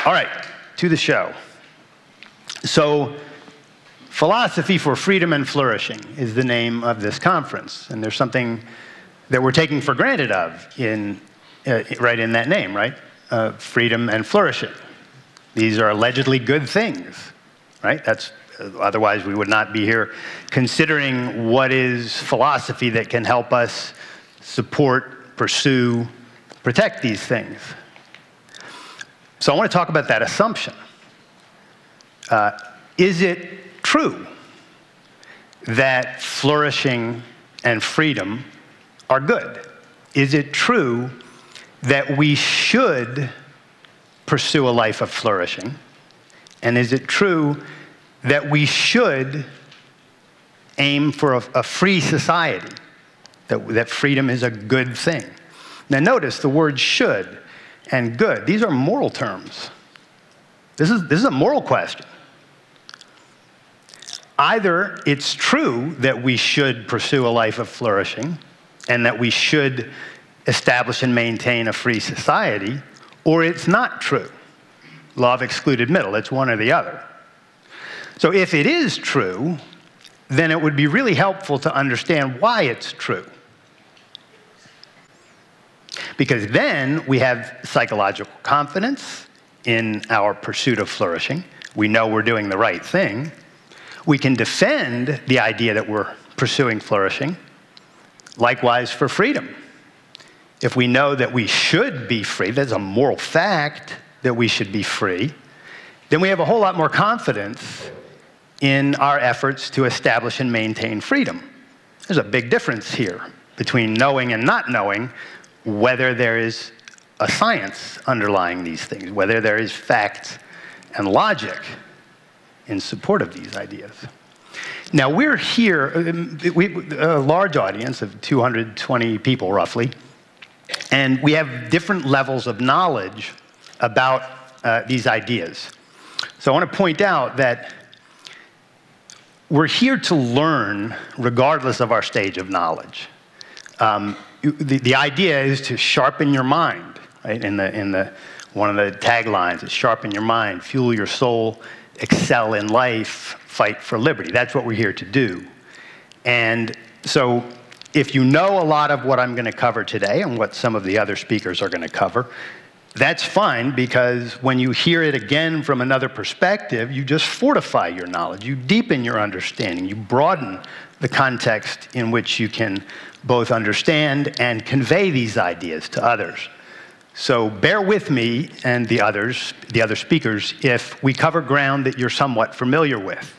All right, to the show. So, Philosophy for Freedom and Flourishing is the name of this conference, and there's something that we're taking for granted right in that name, right? Freedom and flourishing. These are allegedly good things, right? Otherwise we would not be here considering what is philosophy that can help us support, pursue, protect these things. So I want to talk about that assumption. Is it true that flourishing and freedom are good? Is it true that we should pursue a life of flourishing? And is it true that we should aim for a free society, that freedom is a good thing? Now notice the word should and good. These are moral terms. This is a moral question. Either it's true that we should pursue a life of flourishing and that we should establish and maintain a free society, or it's not true. Law of excluded middle, it's one or the other. So if it is true, then it would be really helpful to understand why it's true. Because then we have psychological confidence in our pursuit of flourishing. We know we're doing the right thing. We can defend the idea that we're pursuing flourishing. Likewise for freedom. If we know that we should be free, that's a moral fact that we should be free, then we have a whole lot more confidence in our efforts to establish and maintain freedom. There's a big difference here between knowing and not knowing whether there is a science underlying these things, whether there is fact and logic in support of these ideas. Now we're here, a large audience of 220 people roughly, and we have different levels of knowledge about these ideas. So I want to point out that we're here to learn regardless of our stage of knowledge. The idea is to sharpen your mind, right? One of the taglines is sharpen your mind, fuel your soul, excel in life, fight for liberty. That's what we're here to do. And so if you know a lot of what I'm going to cover today and what some of the other speakers are going to cover, that's fine, because when you hear it again from another perspective, you just fortify your knowledge, you deepen your understanding, you broaden the context in which you can both understand and convey these ideas to others. So bear with me and the other speakers if we cover ground that you're somewhat familiar with.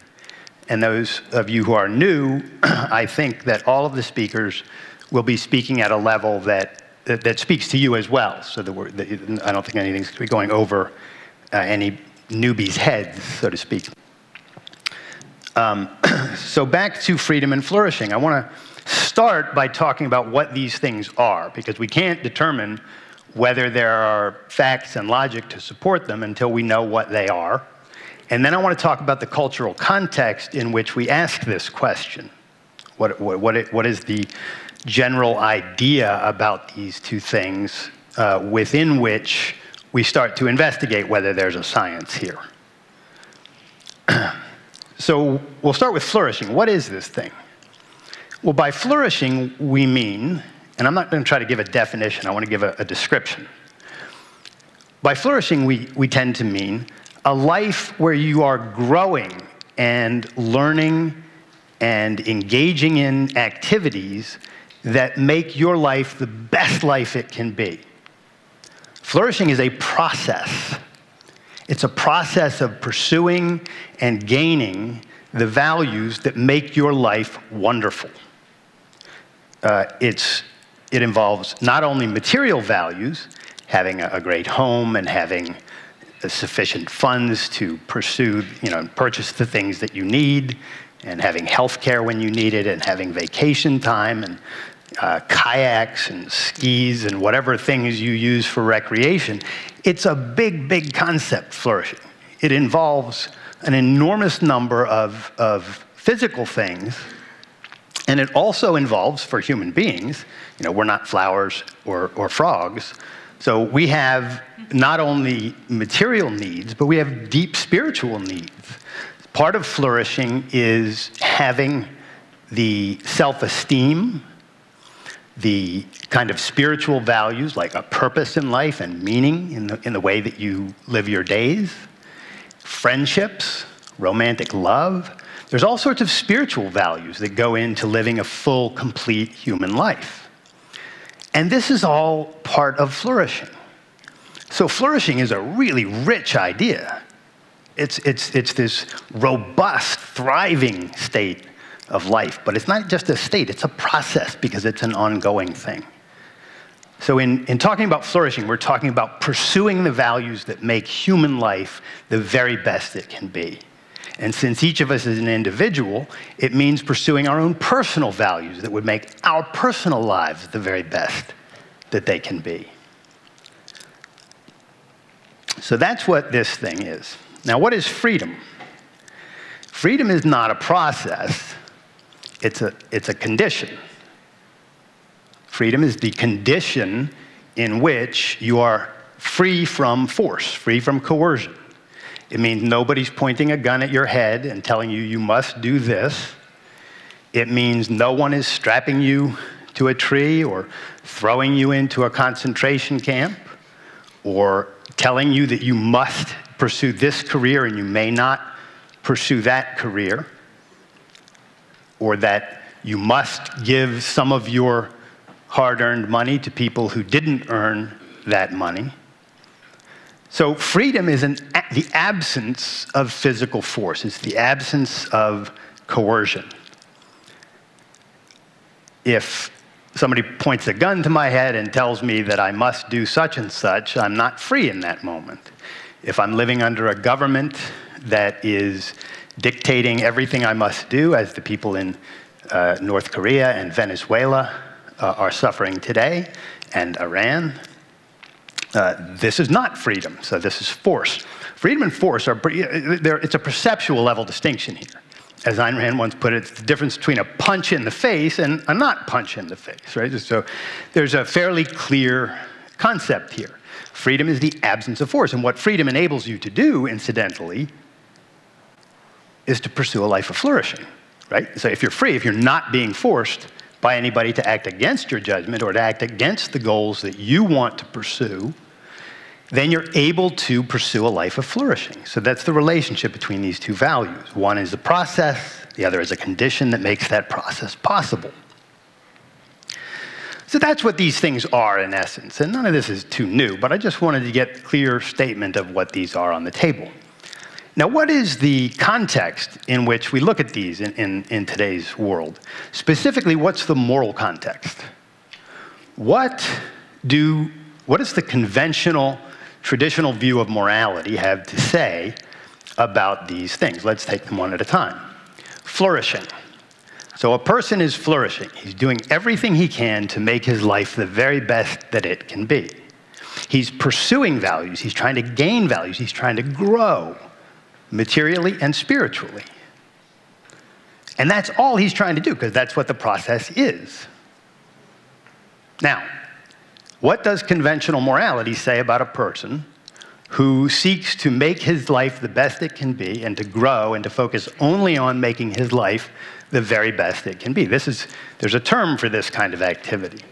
And those of you who are new, I think that all of the speakers will be speaking at a level that speaks to you as well. So I don't think anything's going to be going over any newbies' heads, so to speak. So back to freedom and flourishing. I want to start by talking about what these things are, because we can't determine whether there are facts and logic to support them until we know what they are. And then I want to talk about the cultural context in which we ask this question. What is the general idea about these two things within which we start to investigate whether there's a science here? So we'll start with flourishing. What is this thing? Well, by flourishing, we mean, and I'm not going to try to give a definition, I want to give a description. By flourishing, we tend to mean a life where you are growing and learning and engaging in activities that make your life the best life it can be. Flourishing is a process. It's a process of pursuing and gaining the values that make your life wonderful. It involves not only material values, having a great home and having sufficient funds to pursue, purchase the things that you need, and having health care when you need it, and having vacation time, and kayaks and skis and whatever things you use for recreation. It's a big, big concept, flourishing. It involves an enormous number of physical things And it also involves, for human beings, we're not flowers or frogs, so we have not only material needs, but we have deep spiritual needs. Part of flourishing is having the self-esteem, the kind of spiritual values like a purpose in life and meaning in the way that you live your days, friendships, romantic love. There's all sorts of spiritual values that go into living a full, complete human life. And this is all part of flourishing. So flourishing is a really rich idea. It's this robust, thriving state of life. But it's not just a state, it's a process because it's an ongoing thing. So in talking about flourishing, we're talking about pursuing the values that make human life the very best it can be. And since each of us is an individual, it means pursuing our own personal values that would make our personal lives the very best that they can be. So that's what this thing is. Now, what is freedom? Freedom is not a process, it's a condition. Freedom is the condition in which you are free from force, free from coercion. It means nobody's pointing a gun at your head and telling you you must do this. It means no one is strapping you to a tree or throwing you into a concentration camp or telling you that you must pursue this career and you may not pursue that career, or that you must give some of your hard-earned money to people who didn't earn that money. So freedom is the absence of physical force. It's the absence of coercion. If somebody points a gun to my head and tells me that I must do such and such, I'm not free in that moment. If I'm living under a government that is dictating everything I must do, as the people in North Korea and Venezuela are suffering today, and Iran, this is not freedom, so this is force. Freedom and force it's a perceptual level distinction here. As Ayn Rand once put it, it's the difference between a punch in the face and a not punch in the face, right? So there's a fairly clear concept here. Freedom is the absence of force, and what freedom enables you to do, incidentally, is to pursue a life of flourishing, right? So if you're free, if you're not being forced by anybody to act against your judgment or to act against the goals that you want to pursue, then you're able to pursue a life of flourishing. So that's the relationship between these two values. One is a process, the other is a condition that makes that process possible. So that's what these things are in essence, and none of this is too new, but I just wanted to get a clear statement of what these are on the table. Now, what is the context in which we look at these in today's world? Specifically, what's the moral context? What does the conventional, traditional view of morality have to say about these things? Let's take them one at a time. Flourishing. So a person is flourishing. He's doing everything he can to make his life the very best that it can be. He's pursuing values. He's trying to gain values. He's trying to grow materially and spiritually. And that's all he's trying to do, because that's what the process is. Now, what does conventional morality say about a person who seeks to make his life the best it can be and to grow and to focus only on making his life the very best it can be? There's a term for this kind of activity.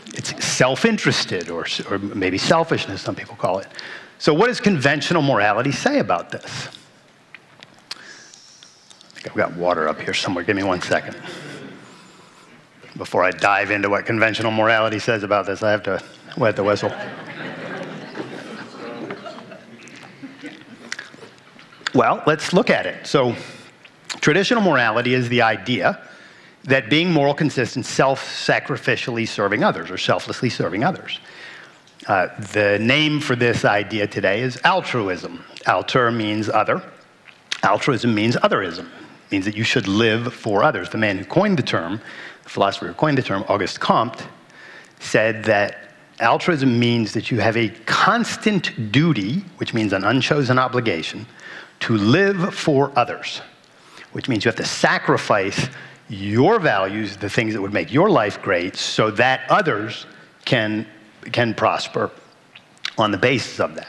It's self-interested, or maybe selfishness, some people call it. So what does conventional morality say about this? I've got water up here somewhere. Give me 1 second. Before I dive into what conventional morality says about this, I have to wet the whistle. Well, let's look at it. So, traditional morality is the idea that being moral consists in self-sacrificially serving others, or selflessly serving others. The name for this idea today is altruism. Alter means other. Altruism means otherism. It means that you should live for others. The man who coined the term, the philosopher who coined the term, Auguste Comte, said that altruism means that you have a constant duty, which means an unchosen obligation, to live for others, which means you have to sacrifice your values, the things that would make your life great, so that others can prosper on the basis of that.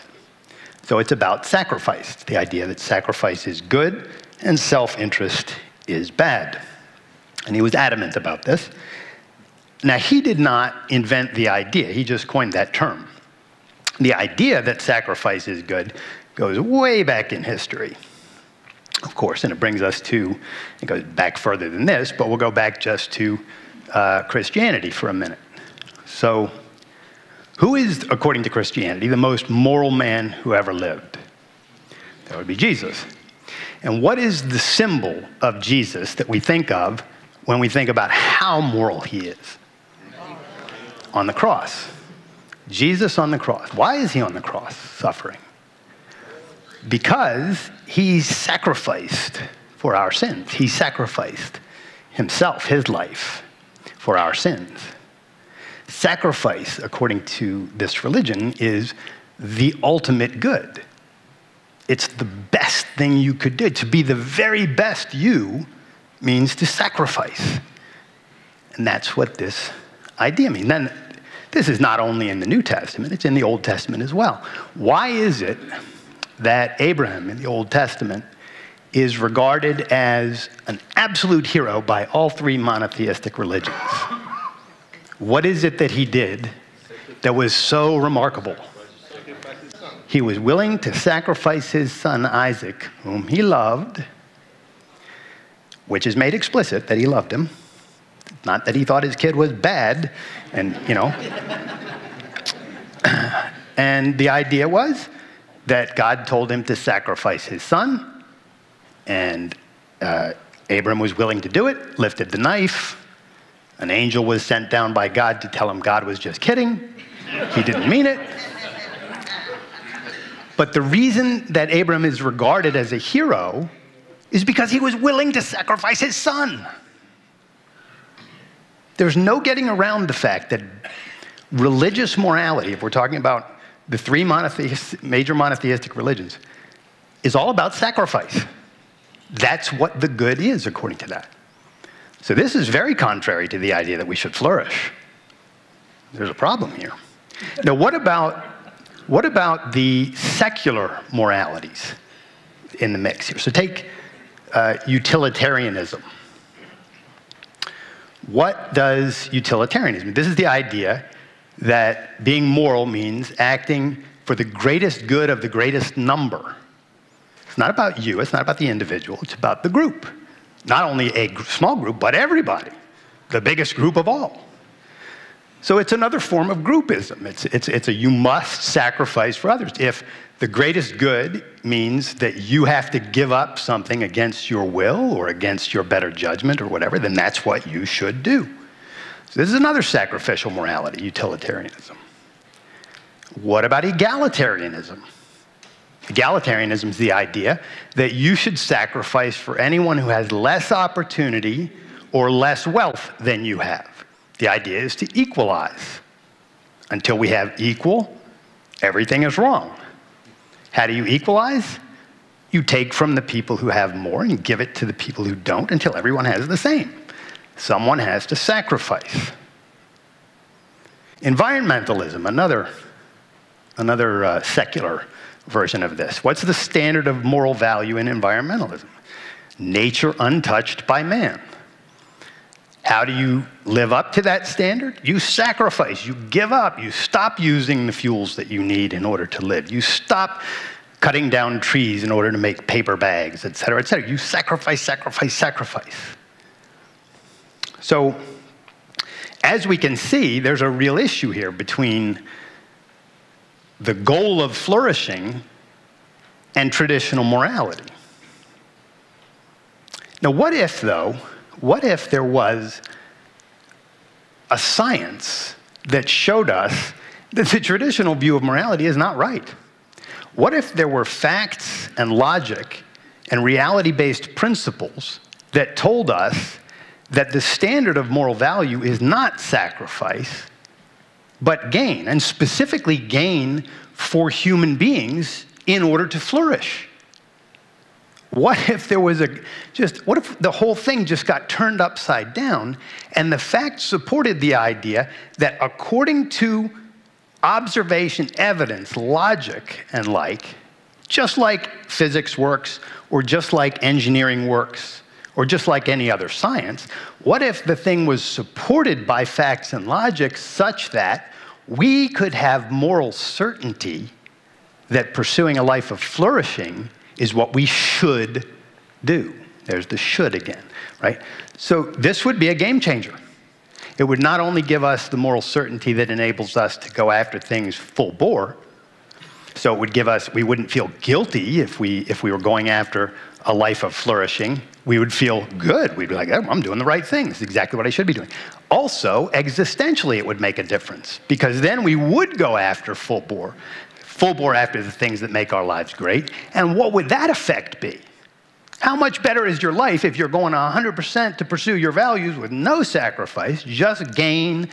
So it's about sacrifice, the idea that sacrifice is good and self-interest is bad. And he was adamant about this. Now, he did not invent the idea. He just coined that term. The idea that sacrifice is good goes way back in history, of course, and it brings us to, it goes back further than this, but we'll go back just to Christianity for a minute. So, who is, according to Christianity, the most moral man who ever lived? That would be Jesus. And what is the symbol of Jesus that we think of when we think about how moral he is? On the cross. Jesus on the cross. Why is he on the cross suffering? Because he sacrificed for our sins. He sacrificed himself, his life, for our sins. Sacrifice, according to this religion, is the ultimate good. It's the best thing you could do. To be the very best you means to sacrifice. And that's what this idea means. Then, this is not only in the New Testament, it's in the Old Testament as well. Why is it that Abraham in the Old Testament is regarded as an absolute hero by all three monotheistic religions? What is it that he did that was so remarkable? He was willing to sacrifice his son Isaac, whom he loved, which is made explicit that he loved him. Not that he thought his kid was bad, and, you know. And the idea was that God told him to sacrifice his son, and Abram was willing to do it, lifted the knife. An angel was sent down by God to tell him God was just kidding. He didn't mean it. But the reason that Abram is regarded as a hero is because he was willing to sacrifice his son. There's no getting around the fact that religious morality, if we're talking about the three major monotheistic religions, is all about sacrifice. That's what the good is, according to that. So this is very contrary to the idea that we should flourish. There's a problem here. Now, what about the secular moralities in the mix here? So take utilitarianism. What does utilitarianism mean? This is the idea that being moral means acting for the greatest good of the greatest number. It's not about you, it's not about the individual, it's about the group. Not only a small group, but everybody, the biggest group of all. So it's another form of groupism. It's a you must sacrifice for others. If the greatest good means that you have to give up something against your will or against your better judgment or whatever, then that's what you should do. So this is another sacrificial morality, utilitarianism. What about egalitarianism? Egalitarianism is the idea that you should sacrifice for anyone who has less opportunity or less wealth than you have. The idea is to equalize. Until we have equal, everything is wrong. How do you equalize? You take from the people who have more and give it to the people who don't until everyone has the same. Someone has to sacrifice. Environmentalism, another secular version of this. What's the standard of moral value in environmentalism? Nature untouched by man. How do you live up to that standard? You sacrifice, you give up, you stop using the fuels that you need in order to live. You stop cutting down trees in order to make paper bags, et cetera, et cetera. You sacrifice, sacrifice, sacrifice. So, as we can see, there's a real issue here between the goal of flourishing and traditional morality. Now, what if there was a science that showed us that the traditional view of morality is not right? What if there were facts and logic and reality-based principles that told us that the standard of moral value is not sacrifice, but gain, and specifically gain for human beings in order to flourish? What if there was what if the whole thing just got turned upside down and the facts supported the idea that according to observation, evidence, logic, and just like physics works, or just like engineering works, or just like any other science, what if the thing was supported by facts and logic such that we could have moral certainty that pursuing a life of flourishing is what we should do? There's the should again, right? So this would be a game changer. It would not only give us the moral certainty that enables us to go after things full bore, so it would give us, we wouldn't feel guilty if we were going after a life of flourishing. We would feel good. We'd be like, oh, I'm doing the right thing. This is exactly what I should be doing. Also, existentially, it would make a difference, because then we would go after full bore after the things that make our lives great. And what would that effect be? How much better is your life if you're going 100% to pursue your values with no sacrifice, just gain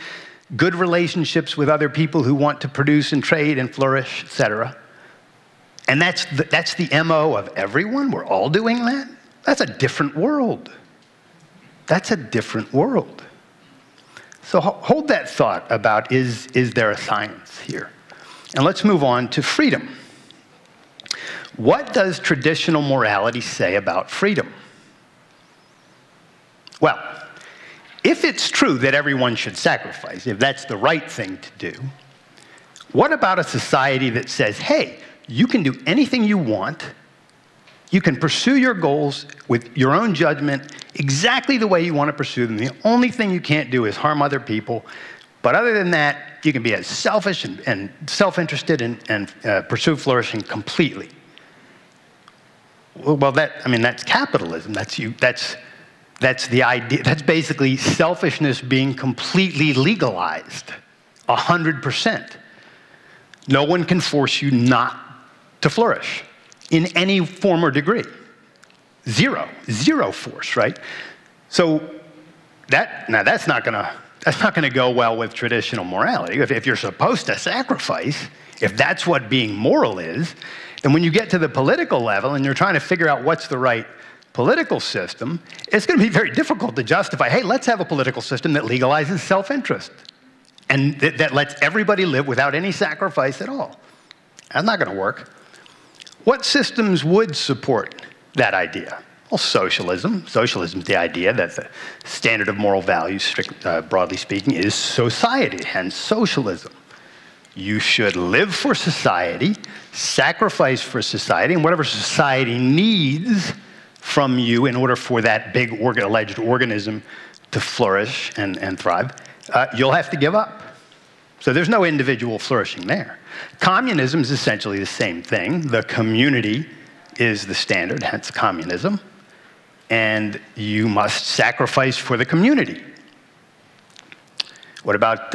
good relationships with other people who want to produce and trade and flourish, etc. And that's the MO of everyone? We're all doing that? That's a different world. That's a different world. So hold that thought about is there a science here? And let's move on to freedom. What does traditional morality say about freedom? Well, if it's true that everyone should sacrifice, if that's the right thing to do, what about a society that says, hey, you can do anything you want, you can pursue your goals with your own judgment exactly the way you want to pursue them. The only thing you can't do is harm other people. But other than that, you can be as selfish and self-interested and pursue flourishing completely. Well, that's capitalism. That's the idea. That's basically selfishness being completely legalized, 100%. No one can force you not to flourish in any form or degree. Zero force, right? So that's not gonna go well with traditional morality. If you're supposed to sacrifice, if that's what being moral is, then when you get to the political level and you're trying to figure out what's the right political system, it's going to be very difficult to justify, hey, let's have a political system that legalizes self-interest and that lets everybody live without any sacrifice at all. That's not going to work. What systems would support that idea? Well, socialism. Socialism is the idea that the standard of moral values, broadly speaking, is society, hence socialism. You should live for society, sacrifice for society, and whatever society needs from you in order for that big alleged organism to flourish and thrive, you'll have to give up. So there's no individual flourishing there. Communism is essentially the same thing. The community is the standard, hence communism, and you must sacrifice for the community. What about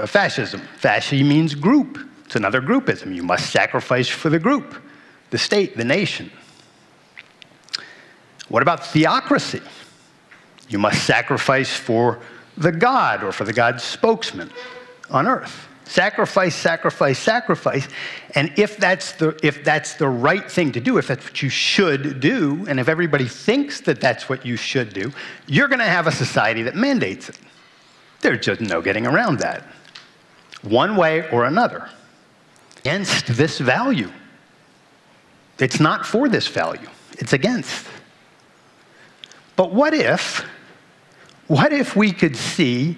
fascism? Fasci means group. It's another groupism. You must sacrifice for the group, the state, the nation. What about theocracy? You must sacrifice for the god or for the God's spokesman on earth. Sacrifice, sacrifice, sacrifice. And if that's the right thing to do, if that's what you should do, and if everybody thinks that that's what you should do, you're going to have a society that mandates it. There's just no getting around that, one way or another, against this value. It's not for this value. It's against. But what if we could see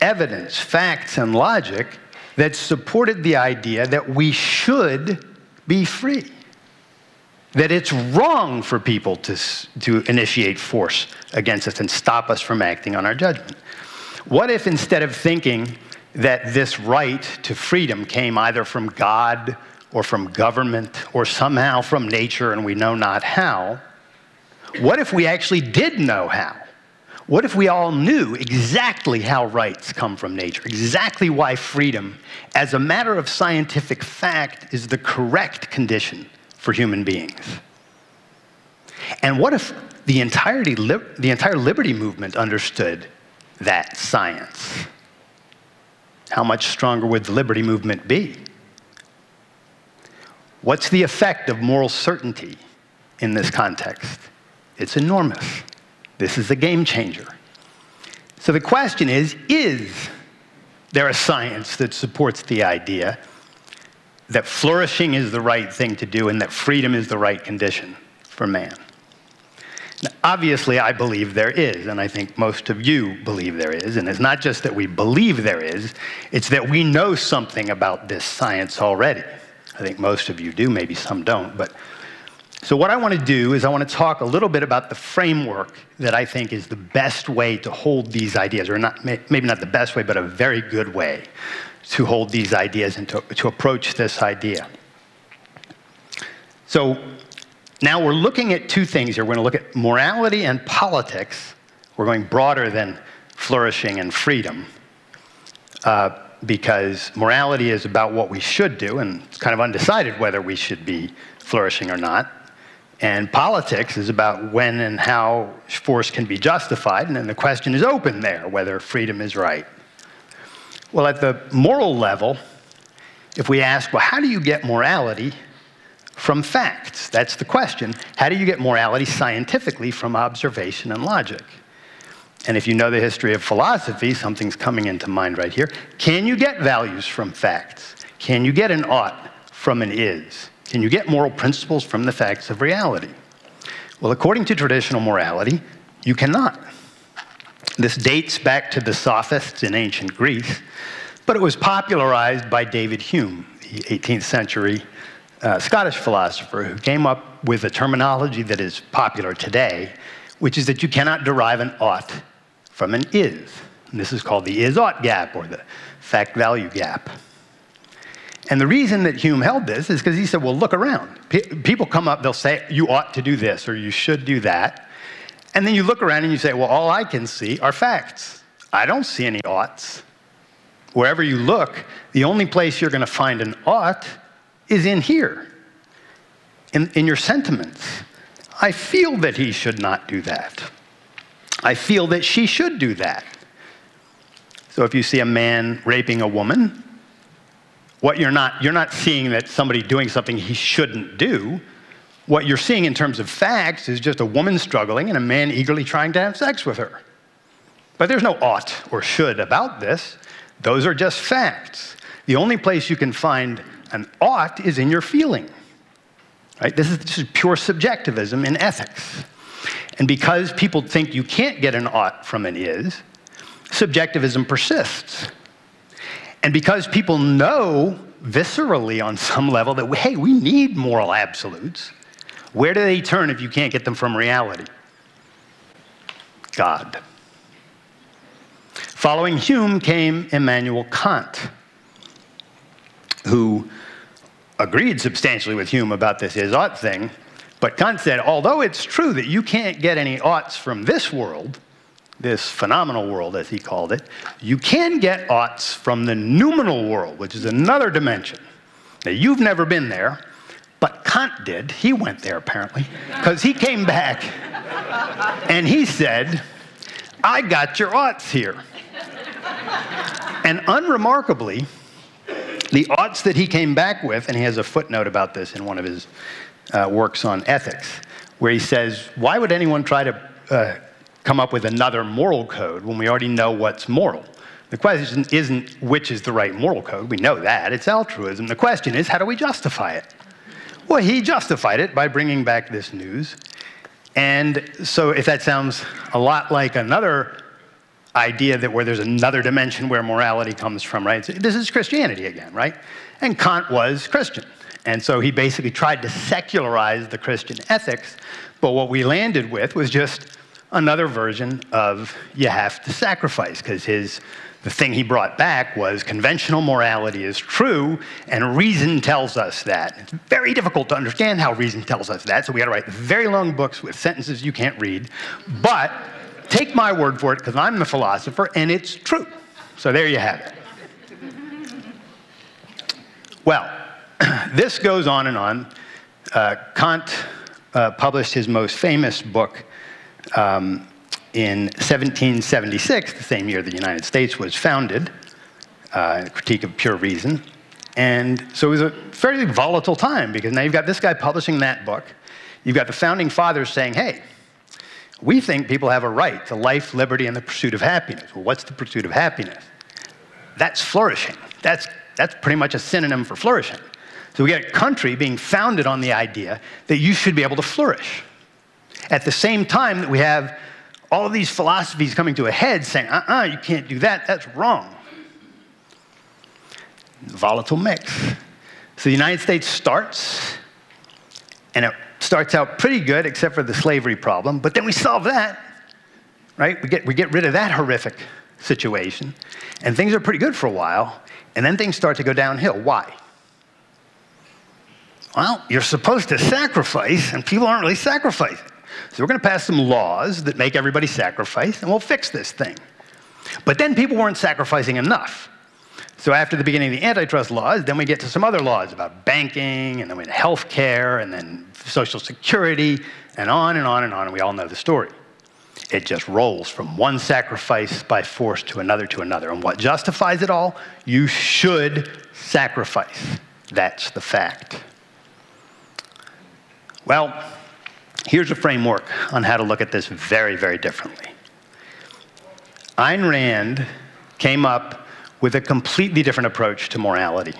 evidence, facts, and logic that supported the idea that we should be free? That it's wrong for people to initiate force against us and stop us from acting on our judgment? What if instead of thinking that this right to freedom came either from God or from government or somehow from nature and we know not how, what if we actually did know how? What if we all knew exactly how rights come from nature, exactly why freedom, as a matter of scientific fact, is the correct condition for human beings? And what if the entire liberty movement understood that science? How much stronger would the liberty movement be? What's the effect of moral certainty in this context. It's enormous. This is a game changer. So the question is there a science that supports the idea that flourishing is the right thing to do and that freedom is the right condition for man? Now, obviously, I believe there is, and I think most of you believe there is. And it's not just that we believe there is, it's that we know something about this science already. I think most of you do, maybe some don't. So what I want to do is I want to talk a little bit about the framework that I think is the best way to hold these ideas, or not, maybe not the best way, but a very good way to hold these ideas and to approach this idea. So now we're looking at two things here. We're going to look at morality and politics. We're going broader than flourishing and freedom, because morality is about what we should do, and it's kind of undecided whether we should be flourishing or not. And politics is about when and how force can be justified, and then the question is open there, whether freedom is right. Well, at the moral level, if we ask, well, how do you get morality from facts? That's the question. How do you get morality scientifically from observation and logic? And if you know the history of philosophy, something's coming into mind right here. Can you get values from facts? Can you get an ought from an is? Can you get moral principles from the facts of reality? Well, according to traditional morality, you cannot. This dates back to the sophists in ancient Greece, but it was popularized by David Hume, the 18th century Scottish philosopher, who came up with a terminology that is popular today, which is that you cannot derive an ought from an is. And this is called the is-ought gap, or the fact-value gap. And the reason that Hume held this is because he said, well, look around. People come up, they'll say, you ought to do this, or you should do that. And then you look around and you say, well, all I can see are facts. I don't see any oughts. Wherever you look, the only place you're going to find an ought is in here, in your sentiments. I feel that he should not do that. I feel that she should do that. So if you see a man raping a woman, you're not seeing that somebody doing something he shouldn't do. What you're seeing in terms of facts is just a woman struggling and a man eagerly trying to have sex with her. But there's no ought or should about this. Those are just facts. The only place you can find an ought is in your feeling. Right? This is pure subjectivism in ethics. And because people think you can't get an ought from an is, subjectivism persists. And because people know viscerally on some level that, hey, we need moral absolutes, where do they turn if you can't get them from reality? God. Following Hume came Immanuel Kant, who agreed substantially with Hume about this is-ought thing, but Kant said, although it's true that you can't get any oughts from this world, this phenomenal world, as he called it, you can get oughts from the noumenal world, which is another dimension. Now, you've never been there, but Kant did. He went there, apparently, because he came back and he said, I got your oughts here. And unremarkably, the oughts that he came back with, and he has a footnote about this in one of his works on ethics, where he says, why would anyone try to come up with another moral code when we already know what's moral? The question isn't which is the right moral code. We know that. It's altruism. The question is, how do we justify it? Well, he justified it by bringing back this news. And so if that sounds a lot like another idea that where there's another dimension where morality comes from, right? So this is Christianity again, right? And Kant was Christian. And so he basically tried to secularize the Christian ethics. But what we landed with was just another version of you have to sacrifice, because the thing he brought back was conventional morality is true, and reason tells us that. It's very difficult to understand how reason tells us that, so we got to write very long books with sentences you can't read. But take my word for it, because I'm the philosopher, and it's true. So there you have it. Well, this goes on and on. Kant published his most famous book in 1776, the same year the United States was founded, a critique of pure reason. And so it was a fairly volatile time, because now you've got this guy publishing that book. You've got the founding fathers saying, hey, we think people have a right to life, liberty, and the pursuit of happiness. Well, what's the pursuit of happiness? That's flourishing. That's pretty much a synonym for flourishing. So we get a country being founded on the idea that you should be able to flourish. At the same time that we have all of these philosophies coming to a head saying, you can't do that, that's wrong. Volatile mix. So the United States starts, and it starts out pretty good, except for the slavery problem, but then we solve that, right? We get rid of that horrific situation, and things are pretty good for a while, and then things start to go downhill. Why? Well, you're supposed to sacrifice, and people aren't really sacrificing. So we're going to pass some laws that make everybody sacrifice, and we'll fix this thing. But then people weren't sacrificing enough. So after the beginning of the antitrust laws, then we get to some other laws about banking, and then we have health care, and then Social Security, and on and on and on, and we all know the story. It just rolls from one sacrifice by force to another to another. And what justifies it all? You should sacrifice. That's the fact. Well, here's a framework on how to look at this very, very differently. Ayn Rand came up with a completely different approach to morality,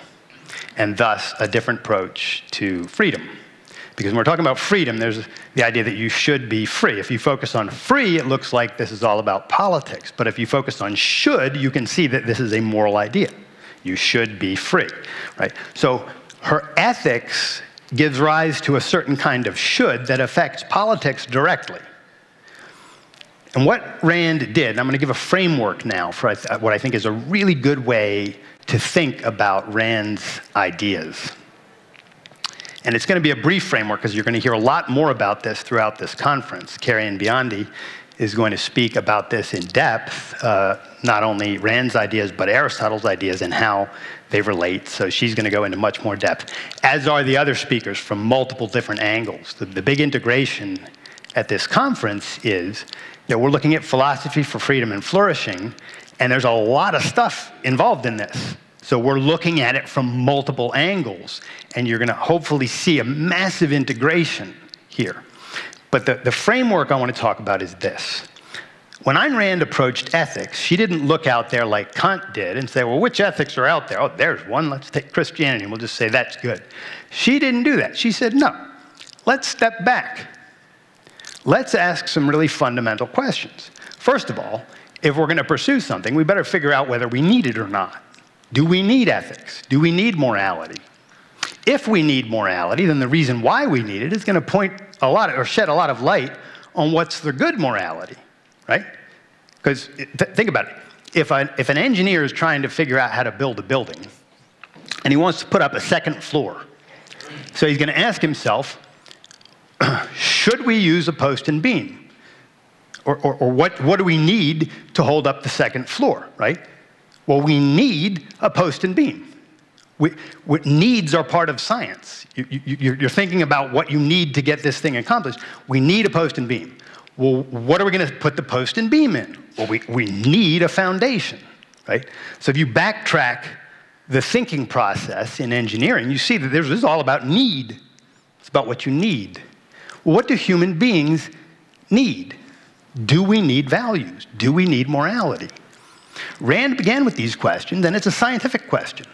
and thus a different approach to freedom. Because when we're talking about freedom, there's the idea that you should be free. If you focus on free, it looks like this is all about politics. But if you focus on should, you can see that this is a moral idea. You should be free, right? So her ethics gives rise to a certain kind of should that affects politics directly. And what Rand did, and I'm going to give a framework now for what I think is a really good way to think about Rand's ideas. And it's going to be a brief framework because you're going to hear a lot more about this throughout this conference. Carrie-Ann Biondi is going to speak about this in depth, not only Rand's ideas, but Aristotle's ideas and how they relate. So she's going to go into much more depth, as are the other speakers from multiple different angles. The big integration at this conference is, we're looking at philosophy for freedom and flourishing, and there's a lot of stuff involved in this. So we're looking at it from multiple angles, and you're going to hopefully see a massive integration here. But the framework I want to talk about is this. When Ayn Rand approached ethics, she didn't look out there like Kant did and say, well, which ethics are out there? Oh, there's one. Let's take Christianity, and we'll just say that's good. She didn't do that. She said, no, let's step back. Let's ask some really fundamental questions. First of all, if we're going to pursue something, we better figure out whether we need it or not. Do we need ethics? Do we need morality? If we need morality, then the reason why we need it is going to point a lot or shed a lot of light on what's the good morality, right? Because think about it. If an engineer is trying to figure out how to build a building, and he wants to put up a second floor, so he's going to ask himself, should we use a post and beam? Or what do we need to hold up the second floor, right? Well, we need a post and beam. Needs are part of science. You're thinking about what you need to get this thing accomplished. We need a post and beam. Well, what are we going to put the post and beam in? Well, we need a foundation, right? So if you backtrack the thinking process in engineering, you see that this is all about need. It's about what you need. Well, what do human beings need? Do we need values? Do we need morality? Rand began with these questions, and it's a scientific question.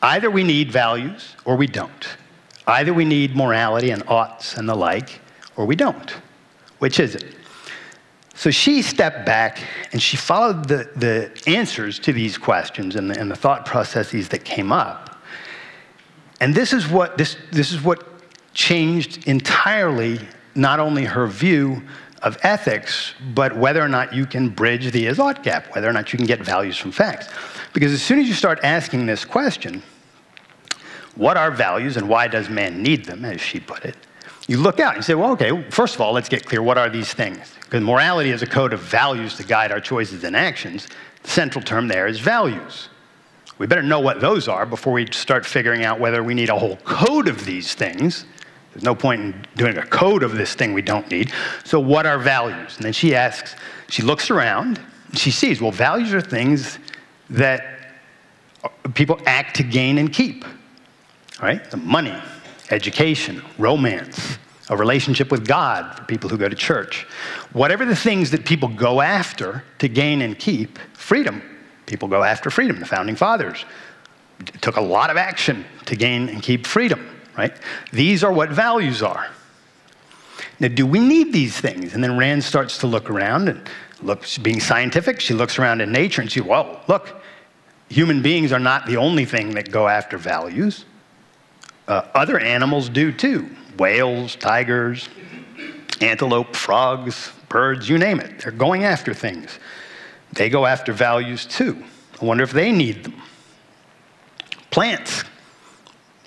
Either we need values or we don't. Either we need morality and oughts and the like, or we don't. Which is it? So she stepped back and she followed the answers to these questions and the thought processes that came up. And this is what changed entirely not only her view of ethics, but whether or not you can bridge the is-ought gap, whether or not you can get values from facts. Because as soon as you start asking this question, what are values and why does man need them, as she put it, you look out and you say, well, okay, first of all, let's get clear, what are these things? Because morality is a code of values to guide our choices and actions. The central term there is values. We better know what those are before we start figuring out whether we need a whole code of these things. There's no point in doing a code of this thing we don't need. So what are values? And then she asks, she looks around, and she sees, well, values are things that people act to gain and keep, right? The money, education, romance, a relationship with God for people who go to church. Whatever the things that people go after to gain and keep, freedom. People go after freedom. The Founding Fathers took a lot of action to gain and keep freedom, right? These are what values are. Now, do we need these things? And then Rand starts to look around and looks, being scientific, she looks around in nature and she, well, look, human beings are not the only thing that go after values. Other animals do too. Whales, tigers, antelope, frogs, birds, you name it. They're going after things. They go after values too. I wonder if they need them. Plants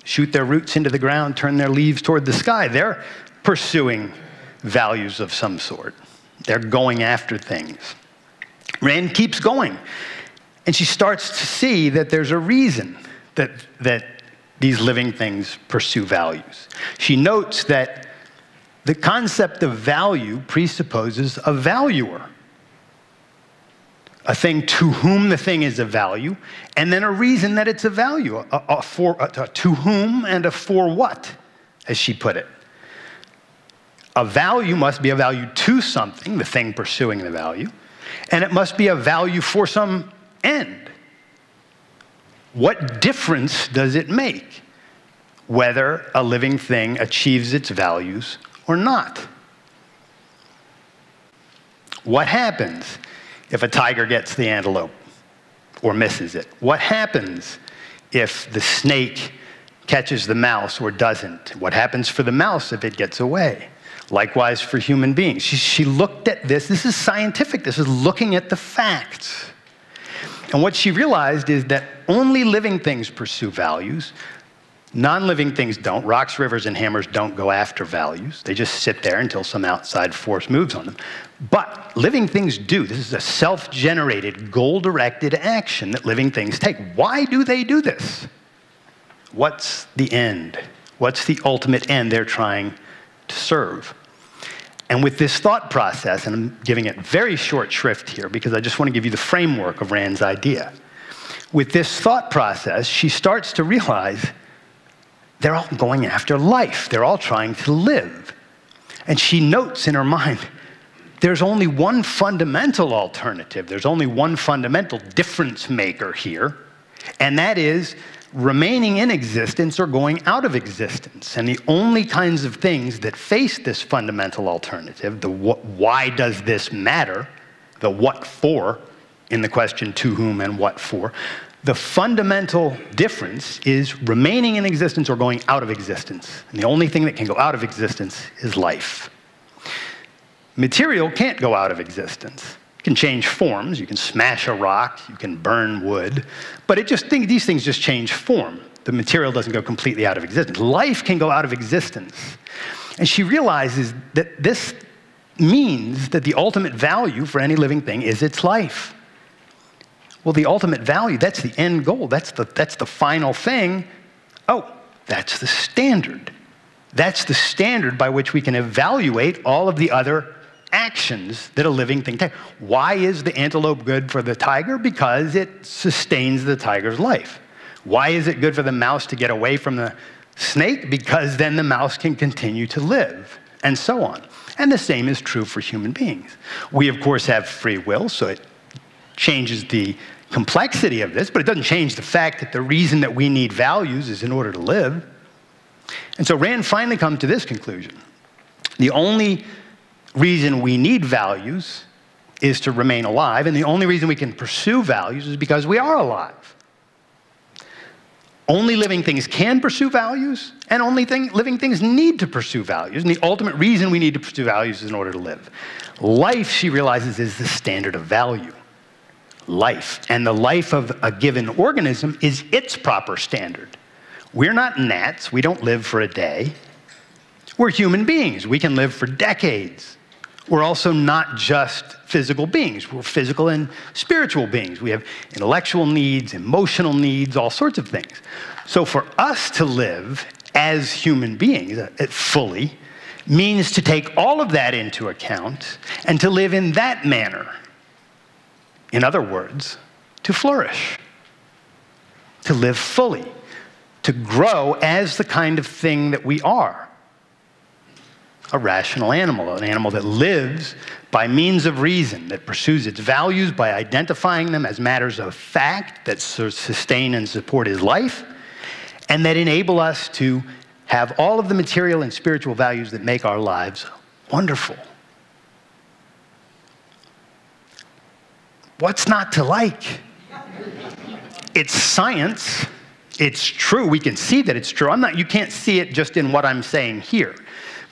shoot their roots into the ground, turn their leaves toward the sky. They're pursuing values of some sort. They're going after things. Rand keeps going, and she starts to see that there's a reason that these living things pursue values. She notes that the concept of value presupposes a valuer, a thing to whom the thing is of value, and then a reason that it's of value, to whom and a for what, as she put it. A value must be a value to something, the thing pursuing the value, and it must be a value for some end. What difference does it make whether a living thing achieves its values or not? What happens if a tiger gets the antelope or misses it? What happens if the snake catches the mouse or doesn't? What happens for the mouse if it gets away? Likewise for human beings. She looked at this. This is scientific. This is looking at the facts. And what she realized is that only living things pursue values. Non-living things don't. Rocks, rivers, and hammers don't go after values. They just sit there until some outside force moves on them. But living things do. This is a self-generated, goal-directed action that living things take. Why do they do this? What's the end? What's the ultimate end they're trying to serve? And with this thought process, and I'm giving it very short shrift here because I just want to give you the framework of Rand's idea. With this thought process, she starts to realize they're all going after life. They're all trying to live. And she notes in her mind, there's only one fundamental alternative. There's only one fundamental difference maker here, and that is remaining in existence or going out of existence. And the only kinds of things that face this fundamental alternative, the why does this matter, the what for, in the question to whom and what for, the fundamental difference is remaining in existence or going out of existence. And the only thing that can go out of existence is life. Material can't go out of existence. It can change forms. You can smash a rock. You can burn wood. But these things just change form. The material doesn't go completely out of existence. Life can go out of existence. And she realizes that this means that the ultimate value for any living thing is its life. Well, the ultimate value, that's the end goal. That's the final thing. Oh, that's the standard. That's the standard by which we can evaluate all of the other actions that a living thing takes. Why is the antelope good for the tiger? Because it sustains the tiger's life. Why is it good for the mouse to get away from the snake? Because then the mouse can continue to live, and so on. And the same is true for human beings. We, of course, have free will, so it changes the complexity of this, but it doesn't change the fact that the reason that we need values is in order to live. And so Rand finally comes to this conclusion. The only reason we need values is to remain alive, and the only reason we can pursue values is because we are alive. Only living things can pursue values, and only living things need to pursue values, and the ultimate reason we need to pursue values is in order to live. Life, she realizes, is the standard of value. Life, and the life of a given organism is its proper standard. We're not gnats. We don't live for a day. We're human beings. We can live for decades. We're also not just physical beings. We're physical and spiritual beings. We have intellectual needs, emotional needs, all sorts of things. So for us to live as human beings fully means to take all of that into account and to live in that manner. In other words, to flourish, to live fully, to grow as the kind of thing that we are. a rational animal, an animal that lives by means of reason, that pursues its values by identifying them as matters of fact that sustain and support his life, and that enable us to have all of the material and spiritual values that make our lives wonderful. What's not to like? It's science. It's true. We can see that it's true. You can't see it just in what I'm saying here.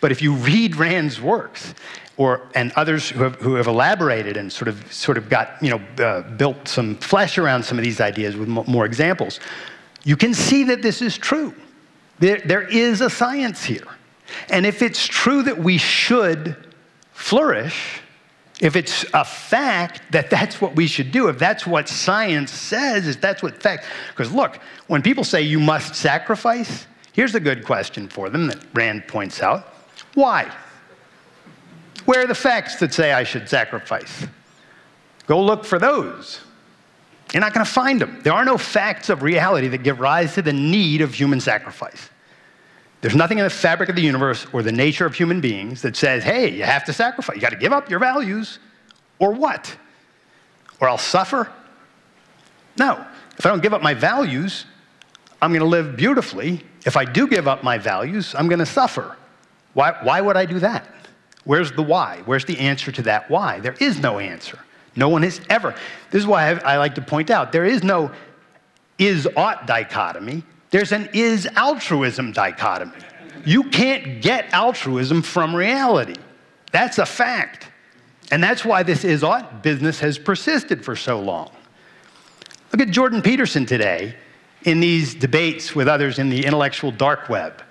But if you read Rand's works, and others who have elaborated and sort of got, built some flesh around some of these ideas with more examples, you can see that this is true. There is a science here. And if it's true that we should flourish, if it's a fact that that's what we should do, if that's what science says, if that's what fact, because look, when people say you must sacrifice, here's a good question for them that Rand points out. Why? Where are the facts that say I should sacrifice? Go look for those. You're not going to find them. There are no facts of reality that give rise to the need of human sacrifice. There's nothing in the fabric of the universe or the nature of human beings that says, hey, you have to sacrifice. You got to give up your values. Or what? Or I'll suffer? No. If I don't give up my values, I'm going to live beautifully. If I do give up my values, I'm going to suffer. Why would I do that? Where's the why? Where's the answer to that why? There is no answer. No one has ever. This is why I like to point out, there is no is-ought dichotomy. There's an is-altruism dichotomy. You can't get altruism from reality. That's a fact. And that's why this is-ought business has persisted for so long. Look at Jordan Peterson today in these debates with others in the intellectual dark web.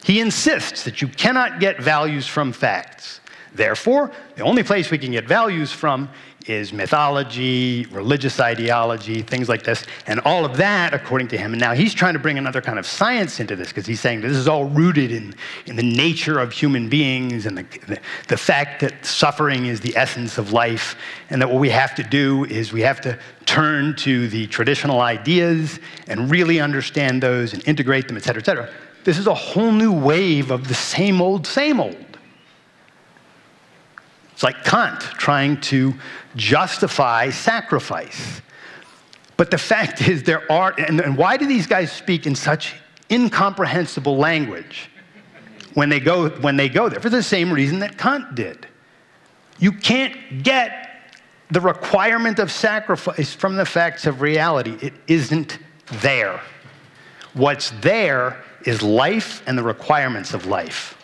He insists that you cannot get values from facts. Therefore, the only place we can get values from is mythology, religious ideology, things like this, and all of that, according to him. And now he's trying to bring another kind of science into this, because he's saying this is all rooted in the nature of human beings and the fact that suffering is the essence of life, and that what we have to do is we have to turn to the traditional ideas and really understand those and integrate them, et cetera, et cetera. This is a whole new wave of the same old, same old. It's like Kant trying to justify sacrifice. But the fact is there are, and why do these guys speak in such incomprehensible language when they go there? For the same reason that Kant did. You can't get the requirement of sacrifice from the facts of reality. It isn't there. What's there is life and the requirements of life.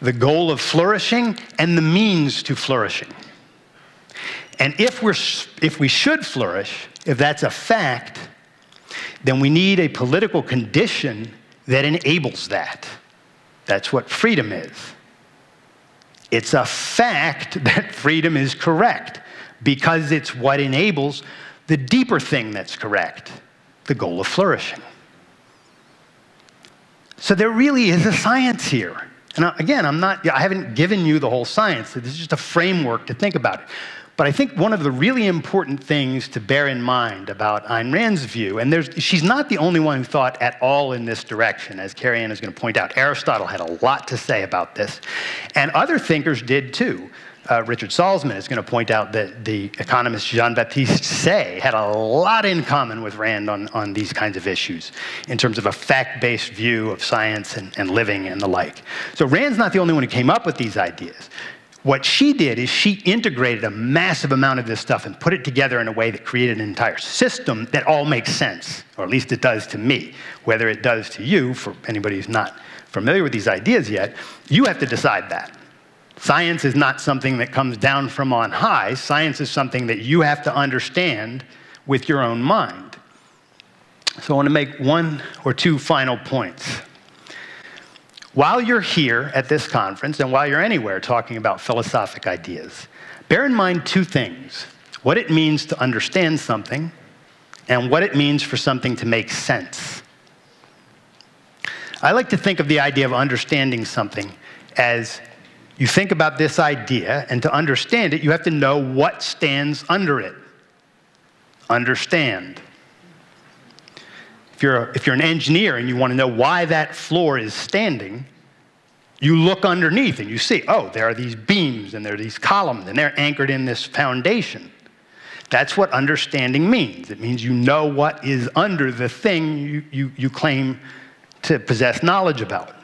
The goal of flourishing and the means to flourishing. And if we should flourish, if that's a fact, then we need a political condition that enables that. That's what freedom is. It's a fact that freedom is correct because it's what enables the deeper thing that's correct, the goal of flourishing. So there really is a science here. And again, I haven't given you the whole science. This is just a framework to think about it. But I think one of the really important things to bear in mind about Ayn Rand's view, and she's not the only one who thought at all in this direction, as Carrie Ann is going to point out. Aristotle had a lot to say about this. And other thinkers did too. Richard Salzman is going to point out that the economist Jean-Baptiste Say had a lot in common with Rand on these kinds of issues in terms of a fact-based view of science and living and the like. So Rand's not the only one who came up with these ideas. What she did is she integrated a massive amount of this stuff and put it together in a way that created an entire system that all makes sense, or at least it does to me. Whether it does to you, for anybody who's not familiar with these ideas yet, you have to decide that. Science is not something that comes down from on high. Science is something that you have to understand with your own mind. So I want to make one or two final points. While you're here at this conference, and while you're anywhere talking about philosophic ideas, bear in mind two things: what it means to understand something, and what it means for something to make sense. I like to think of the idea of understanding something as you think about this idea, and to understand it, you have to know what stands under it. Understand. If you're an engineer and you want to know why that floor is standing, You look underneath and you see, oh, there are these beams and there are these columns and they're anchored in this foundation. That's what understanding means. It means you know what is under the thing you claim to possess knowledge about.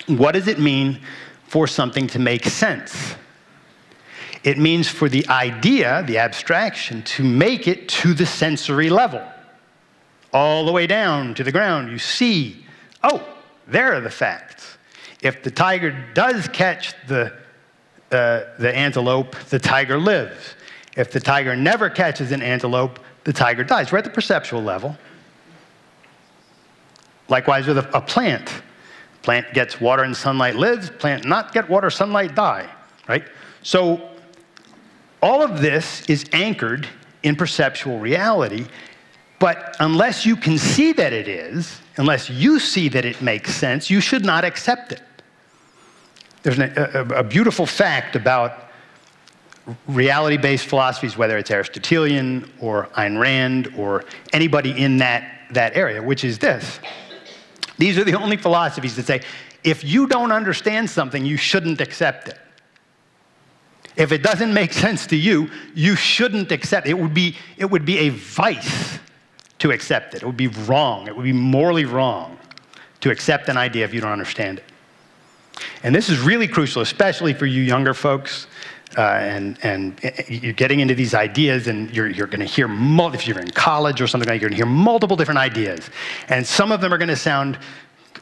What does it mean for something to make sense? It means for the idea, the abstraction, to make it to the sensory level. All the way down to the ground, you see, oh, there are the facts. If the tiger does catch the antelope, the tiger lives. If the tiger never catches an antelope, the tiger dies. We're at the perceptual level. Likewise with a plant. Plant gets water and sunlight, lives. Plant not get water, sunlight, die. Right? So all of this is anchored in perceptual reality, but unless you can see that it is, unless you see that it makes sense, you should not accept it. There's a beautiful fact about reality-based philosophies, whether it's Aristotelian or Ayn Rand or anybody in that area, which is this. These are the only philosophies that say, if you don't understand something, you shouldn't accept it. If it doesn't make sense to you, you shouldn't accept it. It would be a vice to accept it. It would be wrong. It would be morally wrong to accept an idea if you don't understand it. And this is really crucial, especially for you younger folks, and you're getting into these ideas, and you're going to hear, if you're in college or something like that, you're going to hear multiple different ideas. And some of them are going to sound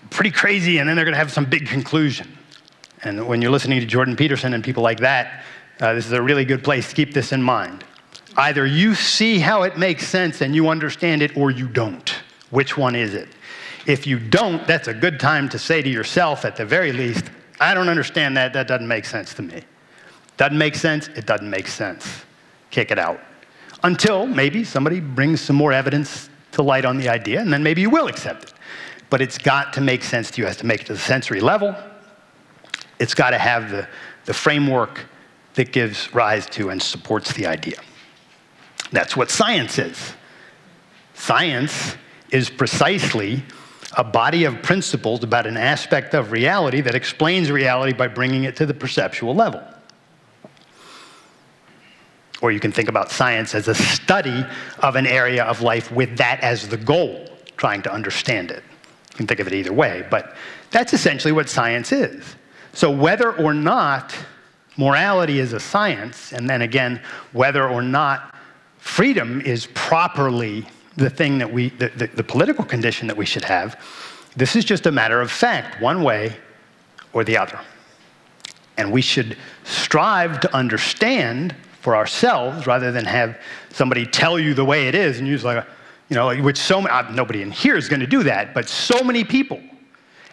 pretty crazy, and then they're going to have some big conclusion. And when you're listening to Jordan Peterson and people like that, this is a really good place to keep this in mind. Either you see how it makes sense and you understand it, or you don't. Which one is it? If you don't, that's a good time to say to yourself, at the very least, I don't understand that. That doesn't make sense to me. Doesn't make sense? It doesn't make sense. Kick it out. Until maybe somebody brings some more evidence to light on the idea, and then maybe you will accept it. But it's got to make sense to you. It has to make it to the sensory level. It's got to have the framework that gives rise to and supports the idea. That's what science is. Science is precisely a body of principles about an aspect of reality that explains reality by bringing it to the perceptual level. Or you can think about science as a study of an area of life with that as the goal, trying to understand it. You can think of it either way, but that's essentially what science is. So whether or not morality is a science, and then again, whether or not freedom is properly the thing that the political condition that we should have, this is just a matter of fact, one way or the other. And we should strive to understand for ourselves rather than have somebody tell you the way it is, and you're just like, which nobody in here is going to do that, but so many people.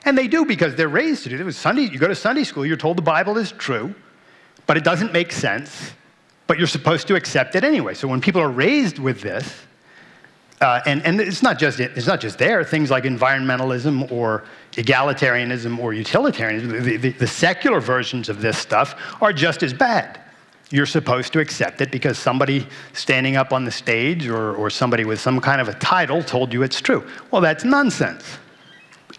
And they do because they're raised to do it. You go to Sunday school, you're told the Bible is true, but it doesn't make sense, but you're supposed to accept it anyway. So when people are raised with this, and it's not just there, things like environmentalism or egalitarianism or utilitarianism, the secular versions of this stuff are just as bad. You're supposed to accept it because somebody standing up on the stage or somebody with some kind of a title told you it's true. Well, that's nonsense.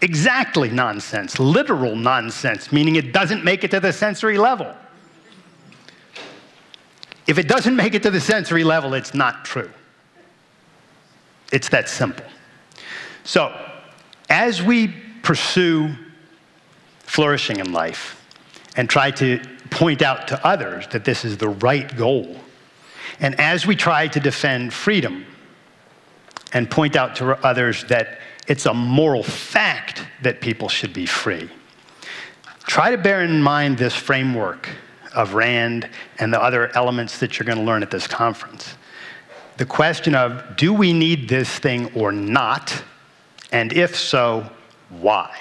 Exactly nonsense. Literal nonsense, meaning it doesn't make it to the sensory level. If it doesn't make it to the sensory level, it's not true. It's that simple. So, as we pursue flourishing in life and try to point out to others that this is the right goal, and as we try to defend freedom and point out to others that it's a moral fact that people should be free, try to bear in mind this framework of Rand and the other elements that you're going to learn at this conference. The question of, do we need this thing or not? And if so, why?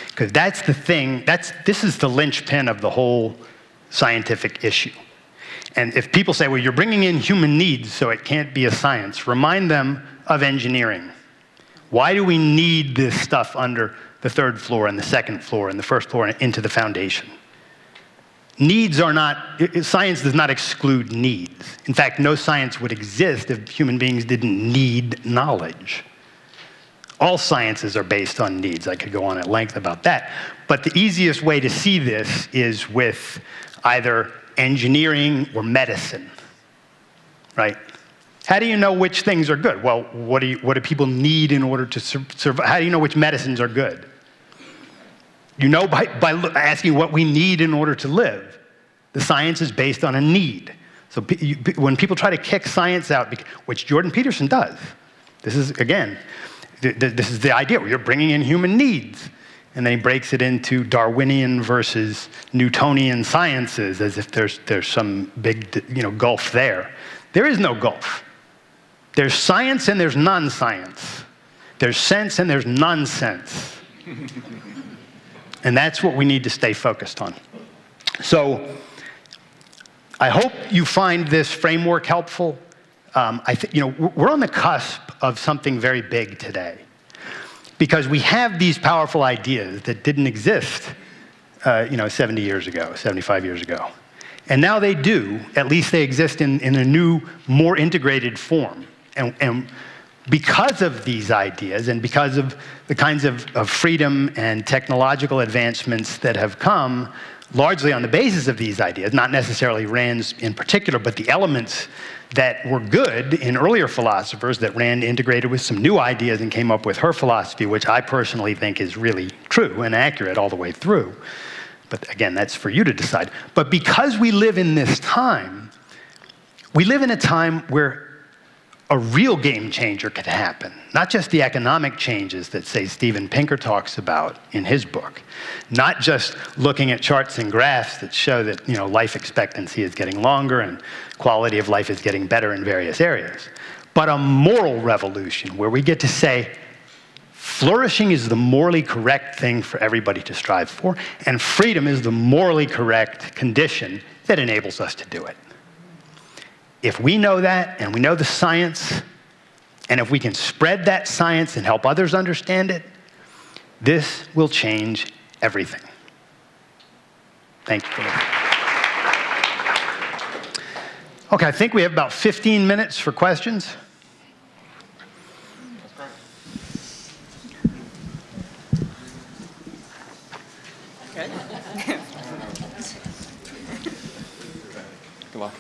Because that's the thing, this is the linchpin of the whole scientific issue. And if people say, well, you're bringing in human needs, so it can't be a science, remind them of engineering. Why do we need this stuff under the third floor and the second floor and the first floor and into the foundation? Needs are not, science does not exclude needs. In fact, no science would exist if human beings didn't need knowledge. All sciences are based on needs. I could go on at length about that. But the easiest way to see this is with either engineering or medicine, right? How do you know which things are good? Well, what do people need in order to survive? How do you know which medicines are good? You know by asking what we need in order to live. The science is based on a need. So when people try to kick science out, which Jordan Peterson does, this is, again, this is the idea where you're bringing in human needs. And then he breaks it into Darwinian versus Newtonian sciences, as if there's some big gulf there. There is no gulf. There's science and there's non-science. There's sense and there's nonsense. And that's what we need to stay focused on. So I hope you find this framework helpful. We're on the cusp of something very big today, because we have these powerful ideas that didn't exist 70 years ago, 75 years ago. And now they do. At least they exist in a new, more integrated form. And because of these ideas and because of the kinds of freedom and technological advancements that have come, largely on the basis of these ideas, not necessarily Rand's in particular, but the elements that were good in earlier philosophers that Rand integrated with some new ideas and came up with her philosophy, which I personally think is really true and accurate all the way through. But again, that's for you to decide. But because we live in this time, we live in a time where a real game changer could happen. Not just the economic changes that, say, Steven Pinker talks about in his book. Not just looking at charts and graphs that show that life expectancy is getting longer and quality of life is getting better in various areas. But a moral revolution where we get to say, flourishing is the morally correct thing for everybody to strive for, and freedom is the morally correct condition that enables us to do it. If we know that, and we know the science, and if we can spread that science and help others understand it, this will change everything. Thank you for listening. Okay, I think we have about 15 minutes for questions. Good. Good luck.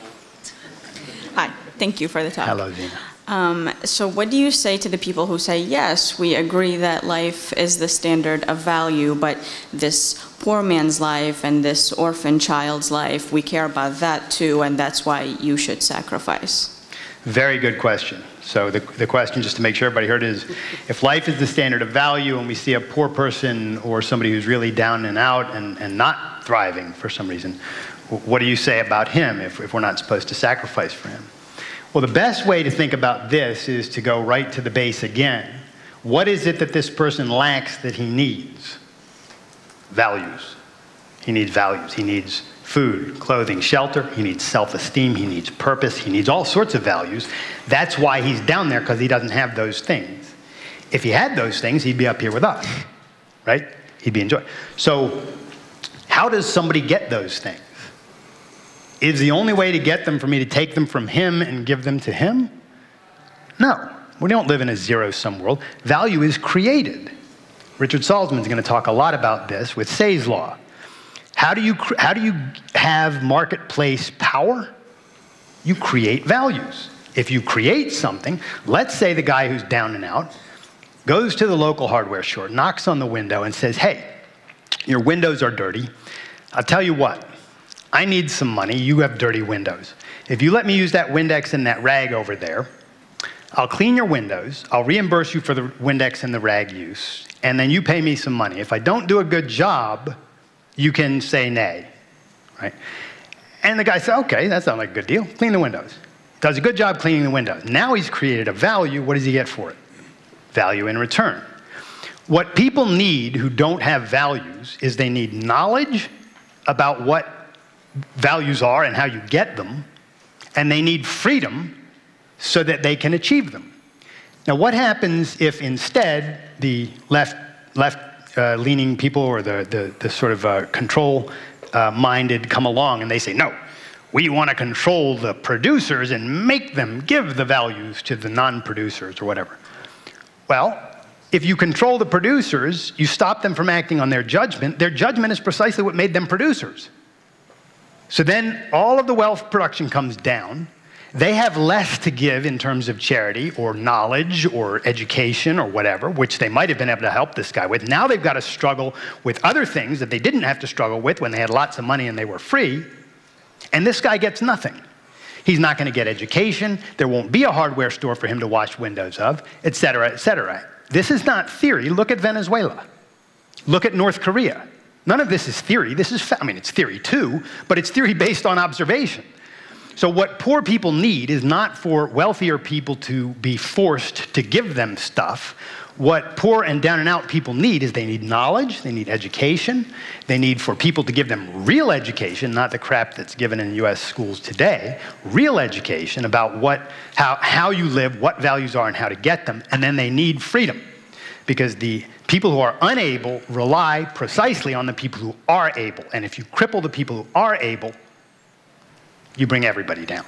Hi, thank you for the talk. Hello, Gina. So what do you say to the people who say, yes, we agree that life is the standard of value, but this poor man's life and this orphan child's life, we care about that too, and that's why you should sacrifice? Very good question. So the question, just to make sure everybody heard, is if life is the standard of value and we see a poor person or somebody who's really down and out and not thriving for some reason, what do you say about him if we're not supposed to sacrifice for him? Well, the best way to think about this is to go right to the base again. What is it that this person lacks that he needs? Values. He needs values. He needs food, clothing, shelter. He needs self-esteem. He needs purpose. He needs all sorts of values. That's why he's down there, because he doesn't have those things. If he had those things, he'd be up here with us, right? He'd be enjoying. So how does somebody get those things? Is the only way to get them for me to take them from him and give them to him? No. We don't live in a zero-sum world. Value is created. Richard Salzman's going to talk a lot about this with Say's law. How do you have marketplace power? You create values. If you create something, let's say the guy who's down and out goes to the local hardware store, knocks on the window and says, hey, your windows are dirty. I'll tell you what. I need some money. You have dirty windows. If you let me use that Windex and that rag over there, I'll clean your windows. I'll reimburse you for the Windex and the rag use, and then you pay me some money. If I don't do a good job, you can say nay, right? And the guy said, okay, that sounds like a good deal. Clean the windows. Does a good job cleaning the windows. Now he's created a value. What does he get for it? Value in return. What people need who don't have values is they need knowledge about what values are and how you get them, and they need freedom so that they can achieve them. Now, what happens if instead the left-leaning people or the sort of control-minded come along and they say, no, we want to control the producers and make them give the values to the non-producers or whatever? Well, If you control the producers, you stop them from acting on their judgment. Their judgment is precisely what made them producers. So then all of the wealth production comes down. They have less to give in terms of charity or knowledge or education or whatever, which they might have been able to help this guy with. Now they've got to struggle with other things that they didn't have to struggle with when they had lots of money and they were free. And this guy gets nothing. He's not going to get education. There won't be a hardware store for him to wash windows of, et cetera, et cetera. This is not theory. Look at Venezuela. Look at North Korea. None of this is theory. This is, I mean, it's theory too, but it's theory based on observation. So what poor people need is not for wealthier people to be forced to give them stuff. What poor and down and out people need is they need knowledge, they need education, they need for people to give them real education, not the crap that's given in US schools today, real education about how you live, what values are and how to get them, and then they need freedom. Because the people who are unable rely precisely on the people who are able. And if you cripple the people who are able, you bring everybody down,